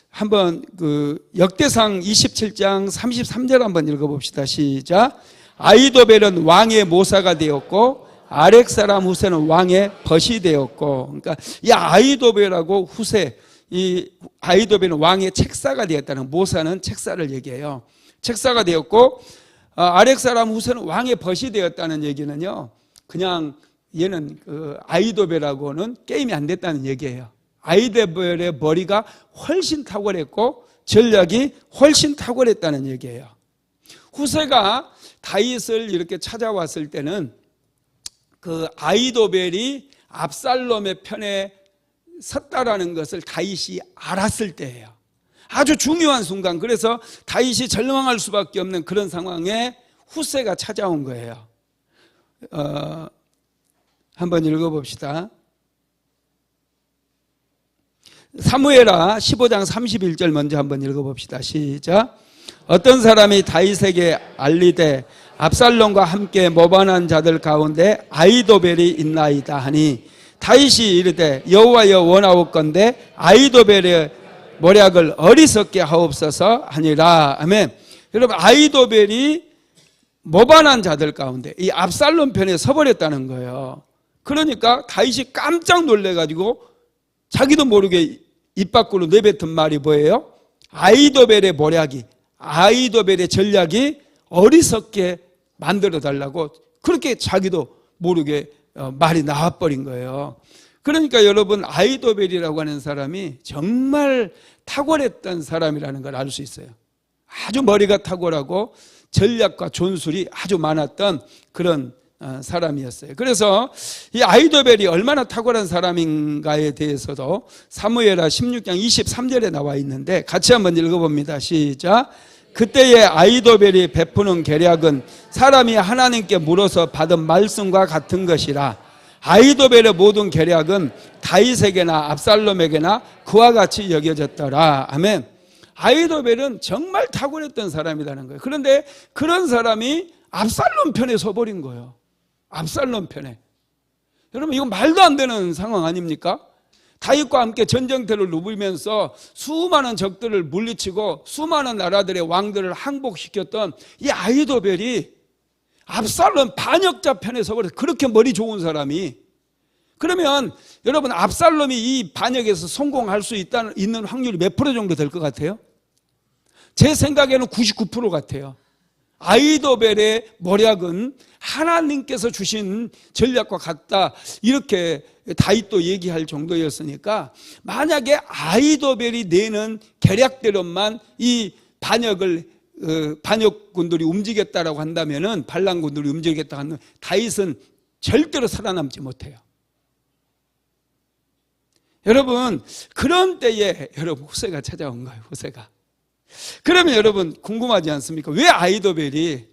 A: 한번 그 역대상 27장 33절 한번 읽어봅시다. 시작. 아히도벨은 왕의 모사가 되었고 아렉 사람 후세는 왕의 벗이 되었고, 그러니까 이 아히도벨하고 후세 이 아히도벨은 왕의 책사가 되었다는, 모사는 책사를 얘기해요. 책사가 되었고 아렉 사람 후세는 왕의 벗이 되었다는 얘기는요, 그냥 얘는 아히도벨하고는 게임이 안 됐다는 얘기예요. 아히도벨의 머리가 훨씬 탁월했고 전략이 훨씬 탁월했다는 얘기예요. 후세가 다윗을 이렇게 찾아왔을 때는 그 아히도벨이 압살롬의 편에 섰다라는 것을 다윗이 알았을 때예요. 아주 중요한 순간. 그래서 다윗이 절망할 수밖에 없는 그런 상황에 후세가 찾아온 거예요. 한번 읽어봅시다. 사무엘하 15장 31절 먼저 한번 읽어봅시다. 시작. 어떤 사람이 다윗에게 알리되 압살롬과 함께 모반한 자들 가운데 아히도벨이 있나이다 하니 다윗이 이르되 여호와여 원하옵건대 아히도벨의 모략을 어리석게 하옵소서 하니라. 아멘. 여러분, 아히도벨이 모반한 자들 가운데 이 압살롬 편에 서버렸다는 거예요. 그러니까 다윗이 깜짝 놀래가지고 자기도 모르게 입 밖으로 내뱉은 말이 뭐예요? 아히도벨의 모략이, 아히도벨의 전략이 어리석게 만들어 달라고 그렇게 자기도 모르게 말이 나와버린 거예요. 그러니까 여러분, 아히도벨이라고 하는 사람이 정말 탁월했던 사람이라는 걸 알 수 있어요. 아주 머리가 탁월하고 전략과 존술이 아주 많았던 그런 사람이었어요. 그래서 이 아히도벨이 얼마나 탁월한 사람인가에 대해서도 사무엘하 16장 23절에 나와 있는데 같이 한번 읽어봅니다. 시작. 그때의 아히도벨이 베푸는 계략은 사람이 하나님께 물어서 받은 말씀과 같은 것이라. 아히도벨의 모든 계략은 다윗에게나 압살롬에게나 그와 같이 여겨졌더라. 아멘. 아히도벨은 정말 탁월했던 사람이라는 거예요. 그런데 그런 사람이 압살롬 편에 서버린 거예요. 압살롬 편에. 여러분, 이건 말도 안 되는 상황 아닙니까? 다윗과 함께 전쟁터를 누비면서 수많은 적들을 물리치고 수많은 나라들의 왕들을 항복시켰던 이 아히도벨이 압살롬 반역자 편에 서버려서, 그렇게 머리 좋은 사람이. 그러면 여러분, 압살롬이 이 반역에서 성공할 수 있는 확률이 몇 프로 정도 될 것 같아요? 제 생각에는 99% 같아요. 아히도벨의 모략은 하나님께서 주신 전략과 같다, 이렇게 다윗도 얘기할 정도였으니까, 만약에 아히도벨이 내는 계략대로만 이 반역군들이 움직였다라고 한다면은, 반란군들이 움직였다 하면 다윗은 절대로 살아남지 못해요. 여러분, 그런 때에 여러분 후세가 찾아온 거예요. 후세가. 그러면 여러분 궁금하지 않습니까? 왜 아히도벨이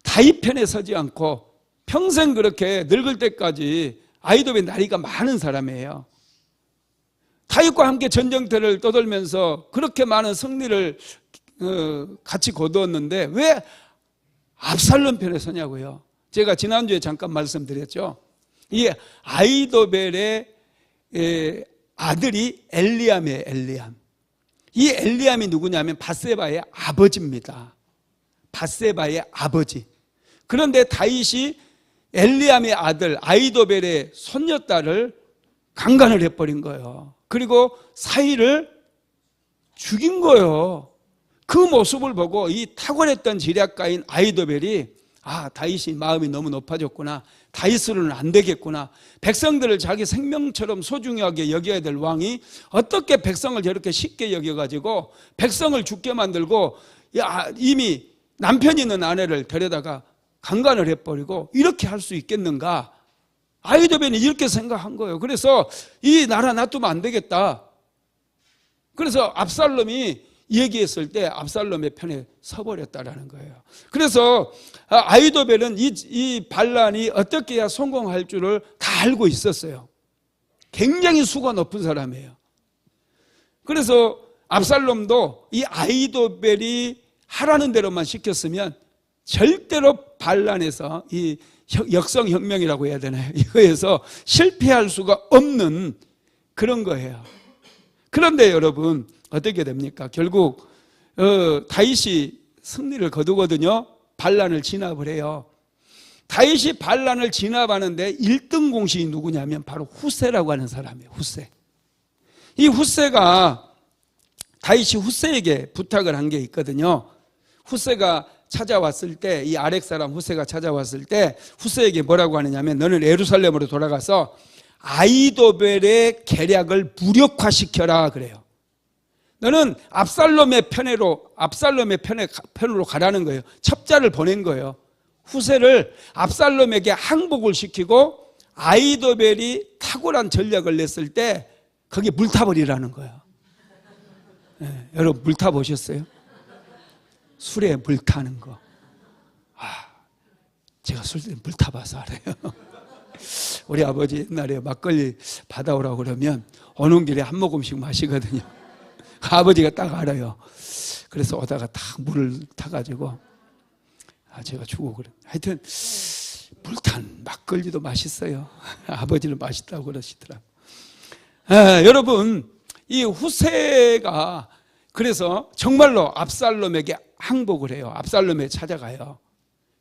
A: 다윗 편에 서지 않고 평생 그렇게 늙을 때까지, 아히도벨 나이가 많은 사람이에요. 다윗과 함께 전쟁터를 떠돌면서 그렇게 많은 승리를 같이 거두었는데 왜 압살롬 편에 서냐고요. 제가 지난주에 잠깐 말씀드렸죠. 이 아히도벨의 아들이 엘리암이에요. 엘리암. 이 엘리암이 누구냐면 밧세바의 아버지입니다. 밧세바의 아버지. 그런데 다윗이 엘리암의 아들 아히도벨의 손녀딸을 강간을 해버린 거예요. 그리고 사위를 죽인 거예요. 그 모습을 보고 이 탁월했던 지략가인 아히도벨이, 다윗이 마음이 너무 높아졌구나, 다윗으로는 안 되겠구나, 백성들을 자기 생명처럼 소중하게 여겨야 될 왕이 어떻게 백성을 저렇게 쉽게 여겨가지고 백성을 죽게 만들고 이미 남편 있는 아내를 데려다가 강간을 해버리고 이렇게 할 수 있겠는가. 아히도벨이 이렇게 생각한 거예요. 그래서 이 나라 놔두면 안 되겠다. 그래서 압살롬이 얘기했을 때 압살롬의 편에 서버렸다라는 거예요. 그래서 아히도벨은 이 반란이 어떻게 해야 성공할 줄을 다 알고 있었어요. 굉장히 수가 높은 사람이에요. 그래서 압살롬도 이 아히도벨이 하라는 대로만 시켰으면 절대로 반란에서, 이 역성혁명이라고 해야 되나요? 이거에서 실패할 수가 없는 그런 거예요. 그런데 여러분 어떻게 됩니까? 결국 다윗이 승리를 거두거든요. 반란을 진압을 해요. 다윗이 반란을 진압하는데 1등 공신이 누구냐면 바로 후세라고 하는 사람이에요. 후세. 이 후세가 다윗이 후세에게 부탁을 한 게 있거든요. 후세가 찾아왔을 때, 이 아렉 사람 후세가 찾아왔을 때 후세에게 뭐라고 하느냐면, 너는 예루살렘으로 돌아가서 아히도벨의 계략을 무력화시켜라 그래요. 너는 압살롬의 편으로 가라는 거예요. 첩자를 보낸 거예요. 후세를 압살롬에게 항복을 시키고 아히도벨이 탁월한 전략을 냈을 때 거기에 물타버리라는 거예요. 네, 여러분 물 타보셨어요? 술에 물 타는 거. 제가 술에 물 타봐서 알아요. 우리 아버지 옛날에 막걸리 받아오라고 그러면 오는 길에 한 모금씩 마시거든요. 아버지가 딱 알아요. 그래서 오다가 딱 물을 타가지고 제가 주고 그래. 하여튼 물탄 막걸리도 맛있어요. 아버지는 맛있다고 그러시더라고요. 여러분, 이 후세가 그래서 정말로 압살롬에게 항복을 해요. 압살롬에 찾아가요.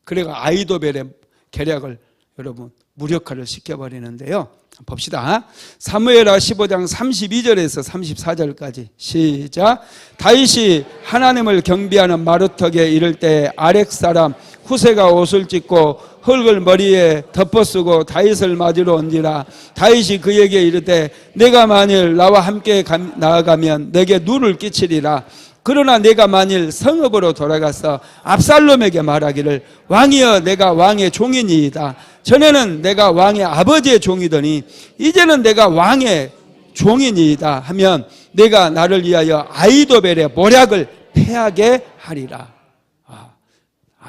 A: 그래가 아히도벨의 계략을 여러분 무력화를 시켜버리는데요. 봅시다. 사무엘하 15장 32절에서 34절까지 시작. 다윗이 하나님을 경배하는 마루턱에 이를 때 아렉 사람 후세가 옷을 찢고 흙을 머리에 덮어쓰고 다윗을 맞으러 온지라. 다윗이 그에게 이르되 내가 만일 나와 함께 나아가면 내게 누를 끼치리라. 그러나 내가 만일 성읍으로 돌아가서 압살롬에게 말하기를 왕이여 내가 왕의 종이니이다. 전에는 내가 왕의 아버지의 종이더니 이제는 내가 왕의 종이니이다 하면 내가 나를 위하여 아히도벨의 모략을 패하게 하리라.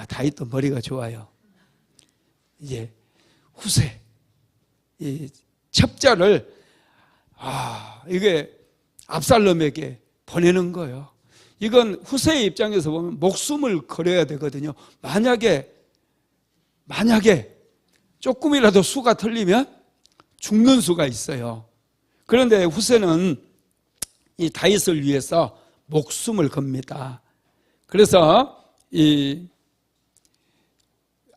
A: 다윗도 머리가 좋아요. 이제 후세 이 첩자를 이게 압살롬에게 보내는 거예요. 이건 후세의 입장에서 보면 목숨을 걸어야 되거든요. 만약에 조금이라도 수가 틀리면 죽는 수가 있어요. 그런데 후세는 이 다윗을 위해서 목숨을 겁니다. 그래서 이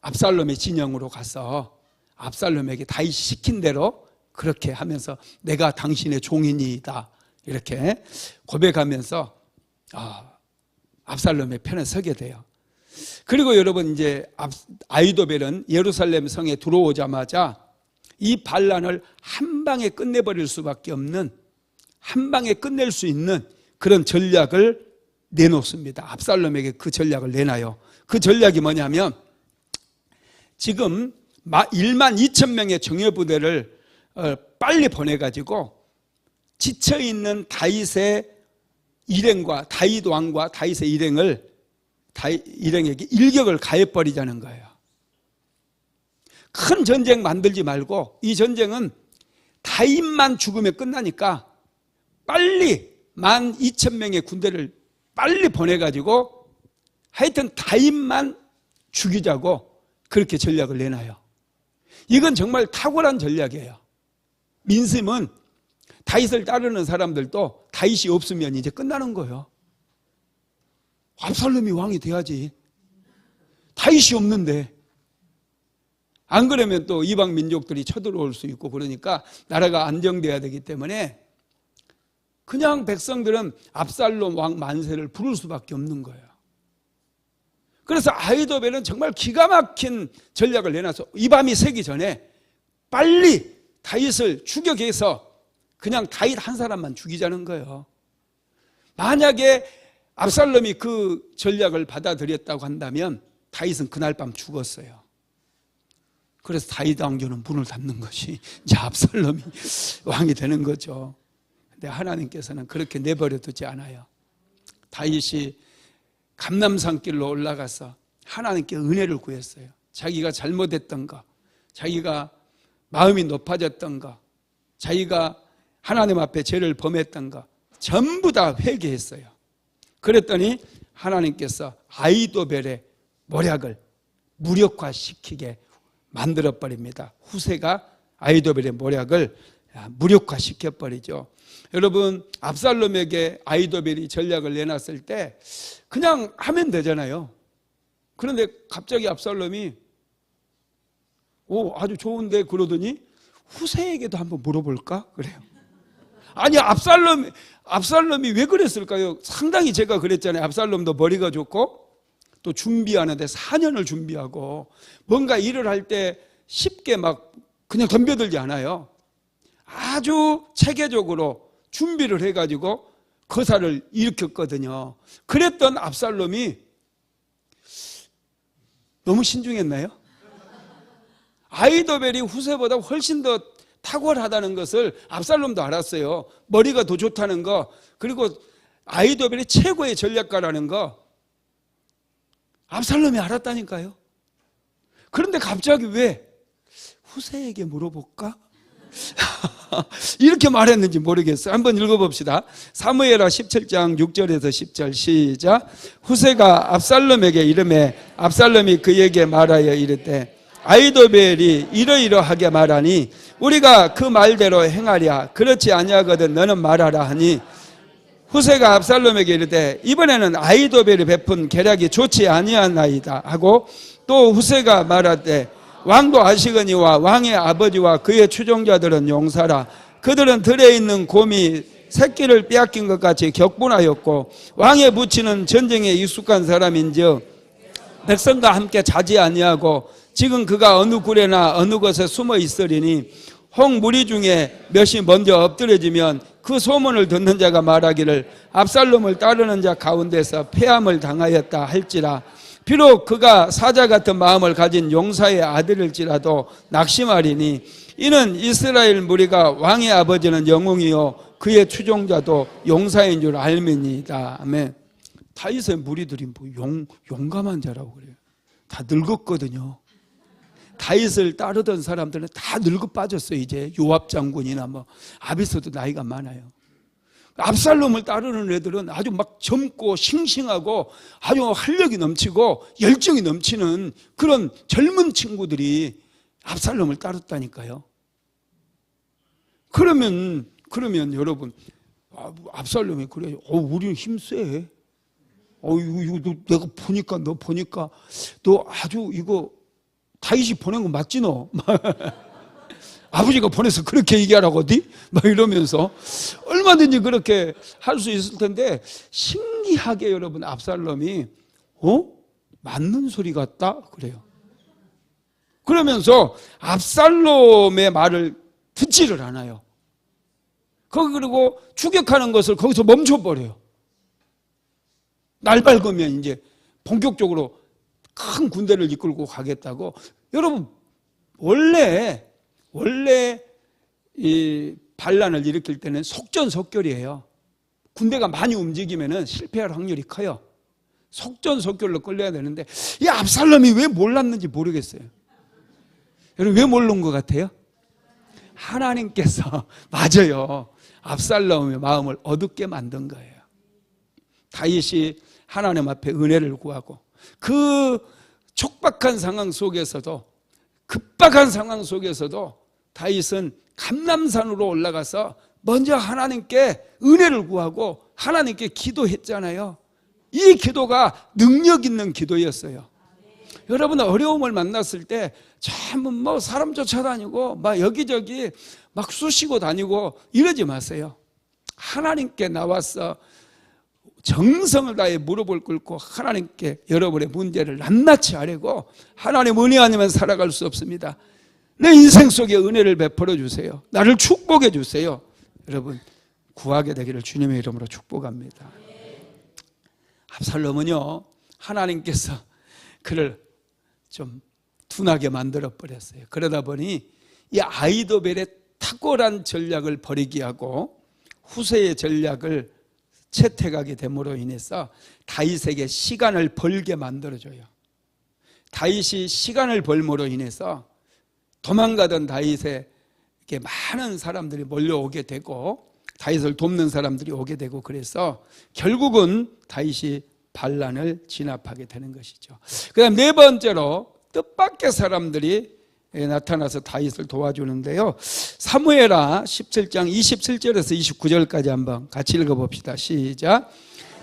A: 압살롬의 진영으로 가서 압살롬에게 다윗이 시킨 대로 그렇게 하면서 내가 당신의 종이니이다 이렇게 고백하면서 압살롬의 편에 서게 돼요. 그리고 여러분 이제 아히도벨은 예루살렘 성에 들어오자마자 이 반란을 한 방에 끝내버릴 수밖에 없는, 한 방에 끝낼 수 있는 그런 전략을 내놓습니다. 압살롬에게 그 전략을 내놔요. 그 전략이 뭐냐면 지금 1만 2천 명의 정예부대를 빨리 보내가지고 지쳐있는 다윗의 일행과 다윗 왕과 다윗의 일행에게 일격을 가해버리자는 거예요. 큰 전쟁 만들지 말고 이 전쟁은 다윗만 죽으면 끝나니까 빨리 1만 2천 명의 군대를 빨리 보내가지고 하여튼 다윗만 죽이자고 그렇게 전략을 내놔요. 이건 정말 탁월한 전략이에요. 민심은 다윗을 따르는 사람들도 다윗이 없으면 이제 끝나는 거예요. 압살롬이 왕이 돼야지. 다윗이 없는데. 안 그러면 또 이방 민족들이 쳐들어올 수 있고 그러니까 나라가 안정돼야 되기 때문에 그냥 백성들은 압살롬 왕 만세를 부를 수밖에 없는 거예요. 그래서 아히도벨은 정말 기가 막힌 전략을 내놔서 이 밤이 새기 전에 빨리 다윗을 추격해서 그냥 다윗 한 사람만 죽이자는 거예요. 만약에 압살롬이 그 전략을 받아들였다고 한다면 다윗은 그날 밤 죽었어요. 그래서 다윗 왕조는 문을 닫는 것이 이제 압살롬이 왕이 되는 거죠. 근데 하나님께서는 그렇게 내버려 두지 않아요. 다윗이 감람산길로 올라가서 하나님께 은혜를 구했어요. 자기가 잘못했던 거, 자기가 마음이 높아졌던 거, 자기가 하나님 앞에 죄를 범했던 거 전부 다 회개했어요. 그랬더니 하나님께서 아히도벨의 모략을 무력화시키게 만들어버립니다. 후세가 아히도벨의 모략을 무력화시켜버리죠. 여러분, 압살롬에게 아히도벨이 전략을 내놨을 때 그냥 하면 되잖아요. 그런데 갑자기 압살롬이 아주 좋은데 그러더니 후세에게도 한번 물어볼까? 그래요. 아니 압살롬이 왜 그랬을까요? 상당히 제가 그랬잖아요. 압살롬도 머리가 좋고 또 준비하는데 4년을 준비하고 뭔가 일을 할 때 쉽게 막 그냥 덤벼들지 않아요. 아주 체계적으로 준비를 해가지고 거사를 일으켰거든요. 그랬던 압살롬이 너무 신중했나요? 아히도벨이 후세보다 훨씬 더 탁월하다는 것을 압살롬도 알았어요. 머리가 더 좋다는 거, 그리고 아히도벨이 최고의 전략가라는 거 압살롬이 알았다니까요. 그런데 갑자기 왜 후세에게 물어볼까? 이렇게 말했는지 모르겠어요. 한번 읽어봅시다. 사무엘하 17장 6절에서 10절 시작. 후세가 압살롬에게 이르매 압살롬이 그에게 말하여 이르되 아히도벨이 이러이러하게 말하니 우리가 그 말대로 행하랴. 그렇지 아니하거든 너는 말하라 하니 후세가 압살롬에게 이르되 이번에는 아히도벨이 베푼 계략이 좋지 아니하나이다 하고 또 후세가 말하되 왕도 아시거니와 왕의 아버지와 그의 추종자들은 용사라. 그들은 들에 있는 곰이 새끼를 빼앗긴 것 같이 격분하였고 왕의 부친은 전쟁에 익숙한 사람인즉 백성과 함께 자지 아니하고 지금 그가 어느 굴에나 어느 곳에 숨어 있으리니 홍 무리 중에 몇이 먼저 엎드려지면 그 소문을 듣는 자가 말하기를 압살롬을 따르는 자 가운데서 패함을 당하였다 할지라. 비록 그가 사자 같은 마음을 가진 용사의 아들일지라도 낙심하리니 이는 이스라엘 무리가 왕의 아버지는 영웅이요 그의 추종자도 용사인 줄 알미니이다. 아멘. 다윗의 무리들이 뭐 용감한 자라고 그래요. 다 늙었거든요. 다윗을 따르던 사람들은 다 늙어 빠졌어요. 이제 요압 장군이나 뭐 아비스도 나이가 많아요. 압살롬을 따르는 애들은 아주 막 젊고 싱싱하고 아주 활력이 넘치고 열정이 넘치는 그런 젊은 친구들이 압살롬을 따랐다니까요. 그러면 여러분 압살롬이 그래요. 우리는 힘세. 이거 내가 보니까 너 아주 이거 다윗이 보낸 거 맞지 너? 아버지가 보내서 그렇게 얘기하라고 어디? 막 이러면서 얼마든지 그렇게 할 수 있을 텐데 신기하게 여러분 압살롬이 맞는 소리 같다 그래요. 그러면서 압살롬의 말을 듣지를 않아요. 그리고 추격하는 것을 거기서 멈춰버려요. 날 밝으면 이제 본격적으로 큰 군대를 이끌고 가겠다고. 여러분 원래 이 반란을 일으킬 때는 속전속결이에요. 군대가 많이 움직이면 실패할 확률이 커요. 속전속결로 끌려야 되는데 이 압살롬이 왜 몰랐는지 모르겠어요. 여러분 왜 모르는 것 같아요? 하나님께서 맞아요. 압살롬의 마음을 어둡게 만든 거예요. 다윗이 하나님 앞에 은혜를 구하고 그 촉박한 상황 속에서도 급박한 상황 속에서도 다윗은 감람산으로 올라가서 먼저 하나님께 은혜를 구하고 하나님께 기도했잖아요. 이 기도가 능력 있는 기도였어요. 여러분 어려움을 만났을 때 참 뭐 사람 쫓아다니고 막 여기저기 막 쑤시고 다니고 이러지 마세요. 하나님께 나와서 정성을 다해 무릎을 꿇고 하나님께 여러분의 문제를 낱낱이 아뢰고 하나님 은혜 아니면 살아갈 수 없습니다. 내 인생 속에 은혜를 베풀어 주세요. 나를 축복해 주세요. 여러분 구하게 되기를 주님의 이름으로 축복합니다. 압살롬은요 하나님께서 그를 좀 둔하게 만들어 버렸어요. 그러다 보니 이 아히도벨의 탁월한 전략을 버리게 하고 후세의 전략을 채택하게 됨으로 인해서 다윗에게 시간을 벌게 만들어줘요. 다윗이 시간을 벌므로 인해서 도망가던 다윗에게 많은 사람들이 몰려오게 되고 다윗을 돕는 사람들이 오게 되고 그래서 결국은 다윗이 반란을 진압하게 되는 것이죠. 그다음 네 번째로 뜻밖의 사람들이 나타나서 다윗을 도와주는데요. 사무엘하 17장 27절에서 29절까지 한번 같이 읽어봅시다. 시작.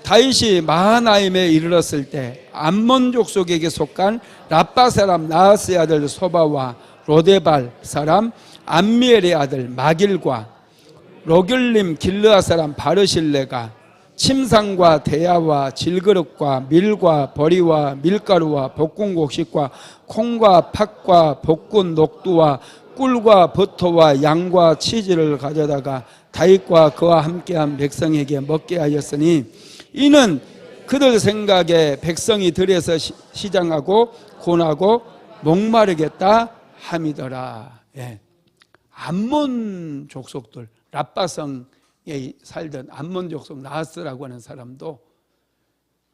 A: 다윗이 마하나임에 이르렀을 때 암몬 족속에게 속한 라빠 사람 나하스의 아들 소바와 로데발 사람 암미엘의 아들 마길과 로겔림 길르앗 사람 바르실레가 침상과 대야와 질그릇과 밀과 버리와 밀가루와 볶은 곡식과 콩과 팥과 볶은 녹두와 꿀과 버터와 양과 치즈를 가져다가 다윗과 그와 함께한 백성에게 먹게 하였으니 이는 그들 생각에 백성이 들에서 시장하고 고나고 목마르겠다 함이더라. 예. 암몬 족속들, 랍바성에 살던 암몬 족속 나하스라고 하는 사람도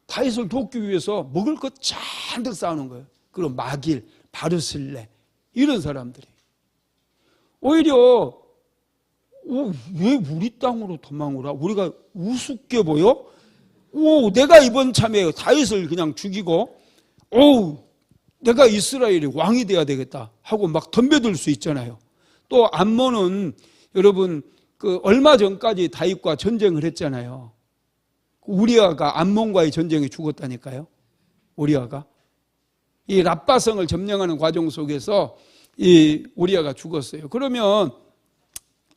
A: 다윗을 돕기 위해서 먹을 것 잔뜩 쌓아놓은 거예요. 그리고 마길, 바르실레 이런 사람들이 오히려 왜 우리 땅으로 도망오라? 우리가 우습게 보여? 내가 이번 참에 다윗을 그냥 죽이고 내가 이스라엘의 왕이 돼야 되겠다 하고 막 덤벼들 수 있잖아요. 또 암몬은 여러분 얼마 전까지 다윗과 전쟁을 했잖아요. 우리아가 암몬과의 전쟁에 죽었다니까요. 우리아가 이 랍바성을 점령하는 과정 속에서 이 우리아가 죽었어요. 그러면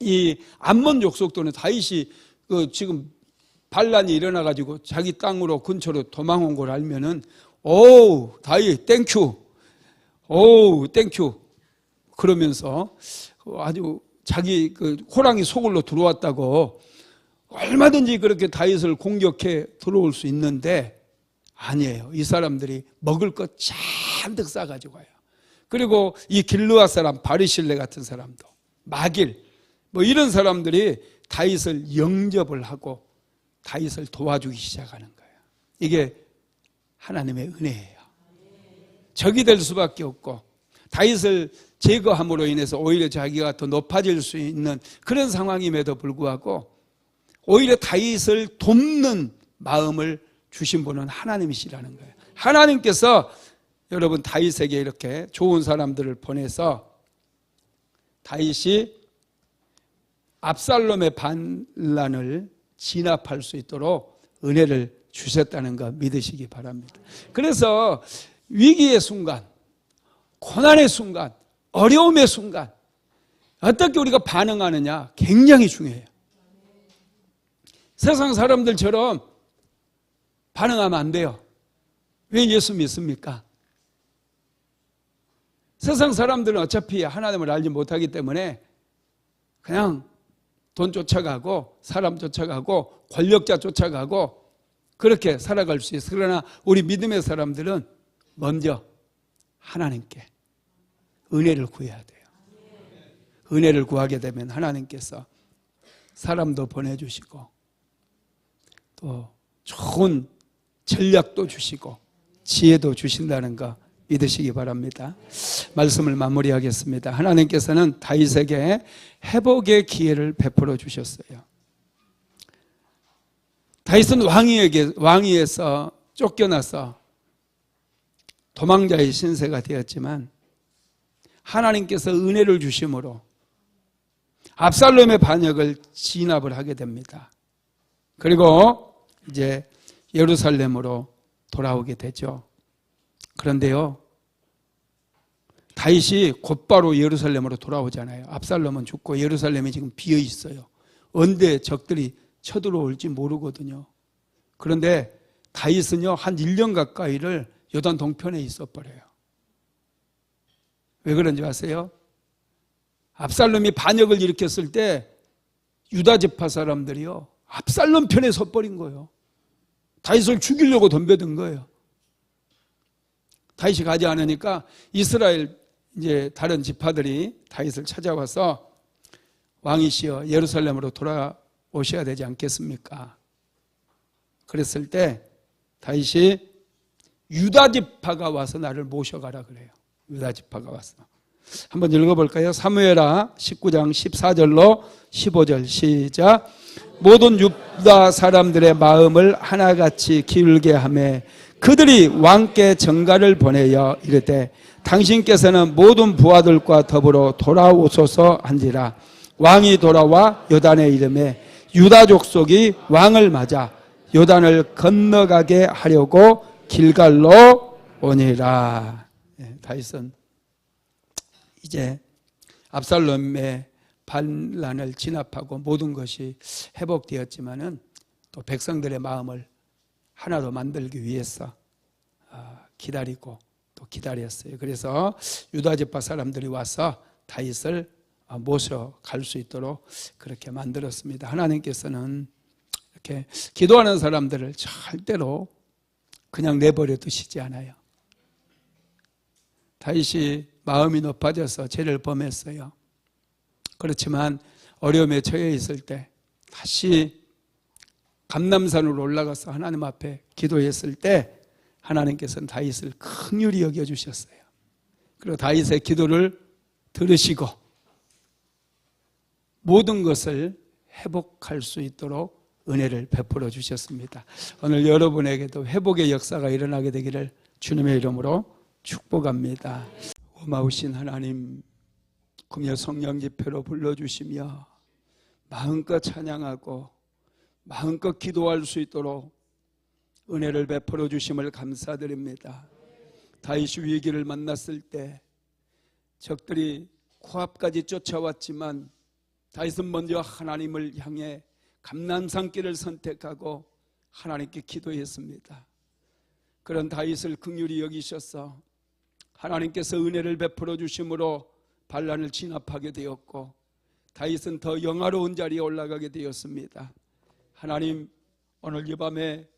A: 이 암몬 족속들은 다윗이 지금 반란이 일어나가지고 자기 땅으로 근처로 도망온 걸 알면은 다윗 땡큐 그러면서 아주 자기 호랑이 소굴로 들어왔다고 얼마든지 그렇게 다윗을 공격해 들어올 수 있는데 아니에요. 이 사람들이 먹을 것 잔뜩 싸가지고 와요. 그리고 이 길르앗 사람 바르실레 같은 사람도 마길 이런 사람들이 다윗을 영접을 하고 다윗을 도와주기 시작하는 거예요. 이게 하나님의 은혜예요. 적이 될 수밖에 없고 다윗을 제거함으로 인해서 오히려 자기가 더 높아질 수 있는 그런 상황임에도 불구하고 오히려 다윗을 돕는 마음을 주신 분은 하나님이시라는 거예요. 하나님께서 여러분 다윗에게 이렇게 좋은 사람들을 보내서 다윗이 압살롬의 반란을 진압할 수 있도록 은혜를 주셨다는 거 믿으시기 바랍니다. 그래서 위기의 순간, 고난의 순간, 어려움의 순간 어떻게 우리가 반응하느냐 굉장히 중요해요. 세상 사람들처럼 반응하면 안 돼요. 왜 예수 믿습니까? 세상 사람들은 어차피 하나님을 알지 못하기 때문에 그냥 돈 쫓아가고 사람 쫓아가고 권력자 쫓아가고 그렇게 살아갈 수 있어요. 그러나 우리 믿음의 사람들은 먼저 하나님께 은혜를 구해야 돼요. 은혜를 구하게 되면 하나님께서 사람도 보내주시고 또 좋은 전략도 주시고 지혜도 주신다는 거 믿으시기 바랍니다. 말씀을 마무리하겠습니다. 하나님께서는 다윗에게 회복의 기회를 베풀어 주셨어요. 다윗은 왕위에서 쫓겨나서 도망자의 신세가 되었지만 하나님께서 은혜를 주심으로 압살롬의 반역을 진압을 하게 됩니다. 그리고 이제 예루살렘으로 돌아오게 되죠. 그런데요, 다윗이 곧바로 예루살렘으로 돌아오잖아요. 압살롬은 죽고 예루살렘이 지금 비어 있어요. 언제 적들이 쳐들어올지 모르거든요. 그런데 다윗은요, 한 1년 가까이를 요단 동편에 있어버려요. 왜 그런지 아세요? 압살롬이 반역을 일으켰을 때 유다 지파 사람들이요, 압살롬 편에 섰버린 거예요. 다윗을 죽이려고 덤벼든 거예요. 다윗이 가지 않으니까 이스라엘 이제 다른 지파들이 다윗을 찾아와서 왕이시여 예루살렘으로 돌아오셔야 되지 않겠습니까? 그랬을 때 다윗이 유다 지파가 와서 나를 모셔가라 그래요. 유다 지파가 와서. 한번 읽어볼까요? 사무엘하 19장 14절로 15절 시작. 모든 유다 사람들의 마음을 하나같이 기울게 하며 그들이 왕께 전가를 보내어 이르되 당신께서는 모든 부하들과 더불어 돌아오소서 한지라. 왕이 돌아와 요단에 이르매 유다 족속이 왕을 맞아 요단을 건너가게 하려고 길갈로 오니라. 다윗은 이제 압살롬의 반란을 진압하고 모든 것이 회복되었지만은 또 백성들의 마음을 하나로 만들기 위해서 기다리고 또 기다렸어요. 그래서 유다 지파 사람들이 와서 다윗을 모셔갈 수 있도록 그렇게 만들었습니다. 하나님께서는 이렇게 기도하는 사람들을 절대로 그냥 내버려 두시지 않아요. 다윗이 마음이 높아져서 죄를 범했어요. 그렇지만 어려움에 처해 있을 때 다시 감람산으로 올라가서 하나님 앞에 기도했을 때 하나님께서는 다윗을 긍휼히 여겨주셨어요. 그리고 다윗의 기도를 들으시고 모든 것을 회복할 수 있도록 은혜를 베풀어 주셨습니다. 오늘 여러분에게도 회복의 역사가 일어나게 되기를 주님의 이름으로 축복합니다. 고마우신 하나님, 금요 성령 집회로 불러주시며 마음껏 찬양하고 마음껏 기도할 수 있도록 은혜를 베풀어 주심을 감사드립니다. 다윗이 위기를 만났을 때 적들이 코앞까지 쫓아왔지만 다윗은 먼저 하나님을 향해 감람산길을 선택하고 하나님께 기도했습니다. 그런 다윗을 긍휼히 여기셔서 하나님께서 은혜를 베풀어 주심으로 반란을 진압하게 되었고 다윗은 더 영화로운 자리에 올라가게 되었습니다. 하나님, 오늘 이 밤에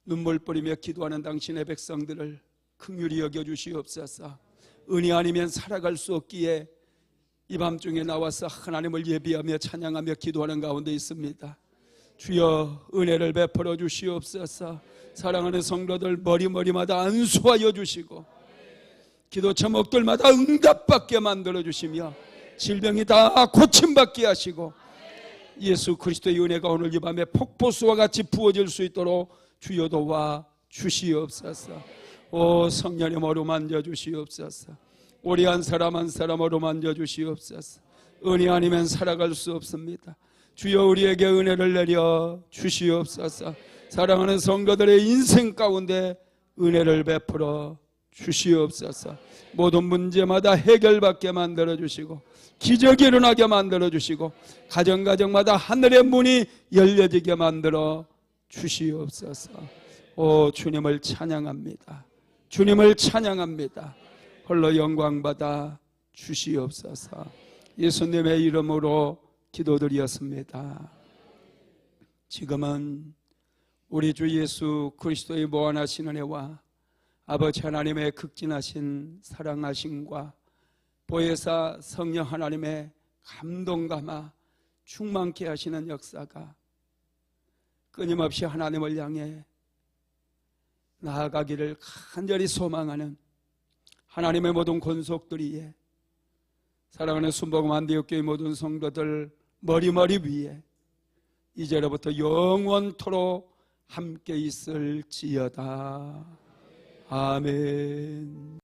A: 눈물 뿌리며 기도하는 당신의 백성들을 긍휼히 여겨주시옵소서. 은혜 아니면 살아갈 수 없기에 이 밤중에 나와서 하나님을 예비하며 찬양하며 기도하는 가운데 있습니다. 주여 은혜를 베풀어 주시옵소서. 사랑하는 성도들 머리마다 안수하여 주시고 기도 제목들마다 응답받게 만들어 주시며 질병이 다 고침받게 하시고 예수 그리스도의 은혜가 오늘 이 밤에 폭포수와 같이 부어질 수 있도록 주여 도와 주시옵소서. 오 성령님 어루만져 주시옵소서. 우리 한 사람 한 사람 어루만져 주시옵소서. 은혜 아니면 살아갈 수 없습니다. 주여 우리에게 은혜를 내려 주시옵소서. 사랑하는 성도들의 인생 가운데 은혜를 베풀어 주시옵소서. 모든 문제마다 해결받게 만들어 주시고 기적이 일어나게 만들어 주시고 가정마다 하늘의 문이 열려지게 만들어 주시옵소서. 오 주님을 찬양합니다. 주님을 찬양합니다. 홀로 영광받아 주시옵소서. 예수님의 이름으로 기도드렸습니다. 지금은 우리 주 예수 그리스도의 무한하신 은혜와 아버지 하나님의 극진하신 사랑하심과 보혜사 성령 하나님의 감동감화 충만케 하시는 역사가 끊임없이 하나님을 향해 나아가기를 간절히 소망하는 하나님의 모든 권속들이에 사랑하는 순복음 안디옥교회 모든 성도들 머리 위에 이제로부터 영원토록 함께 있을지어다. 아멘.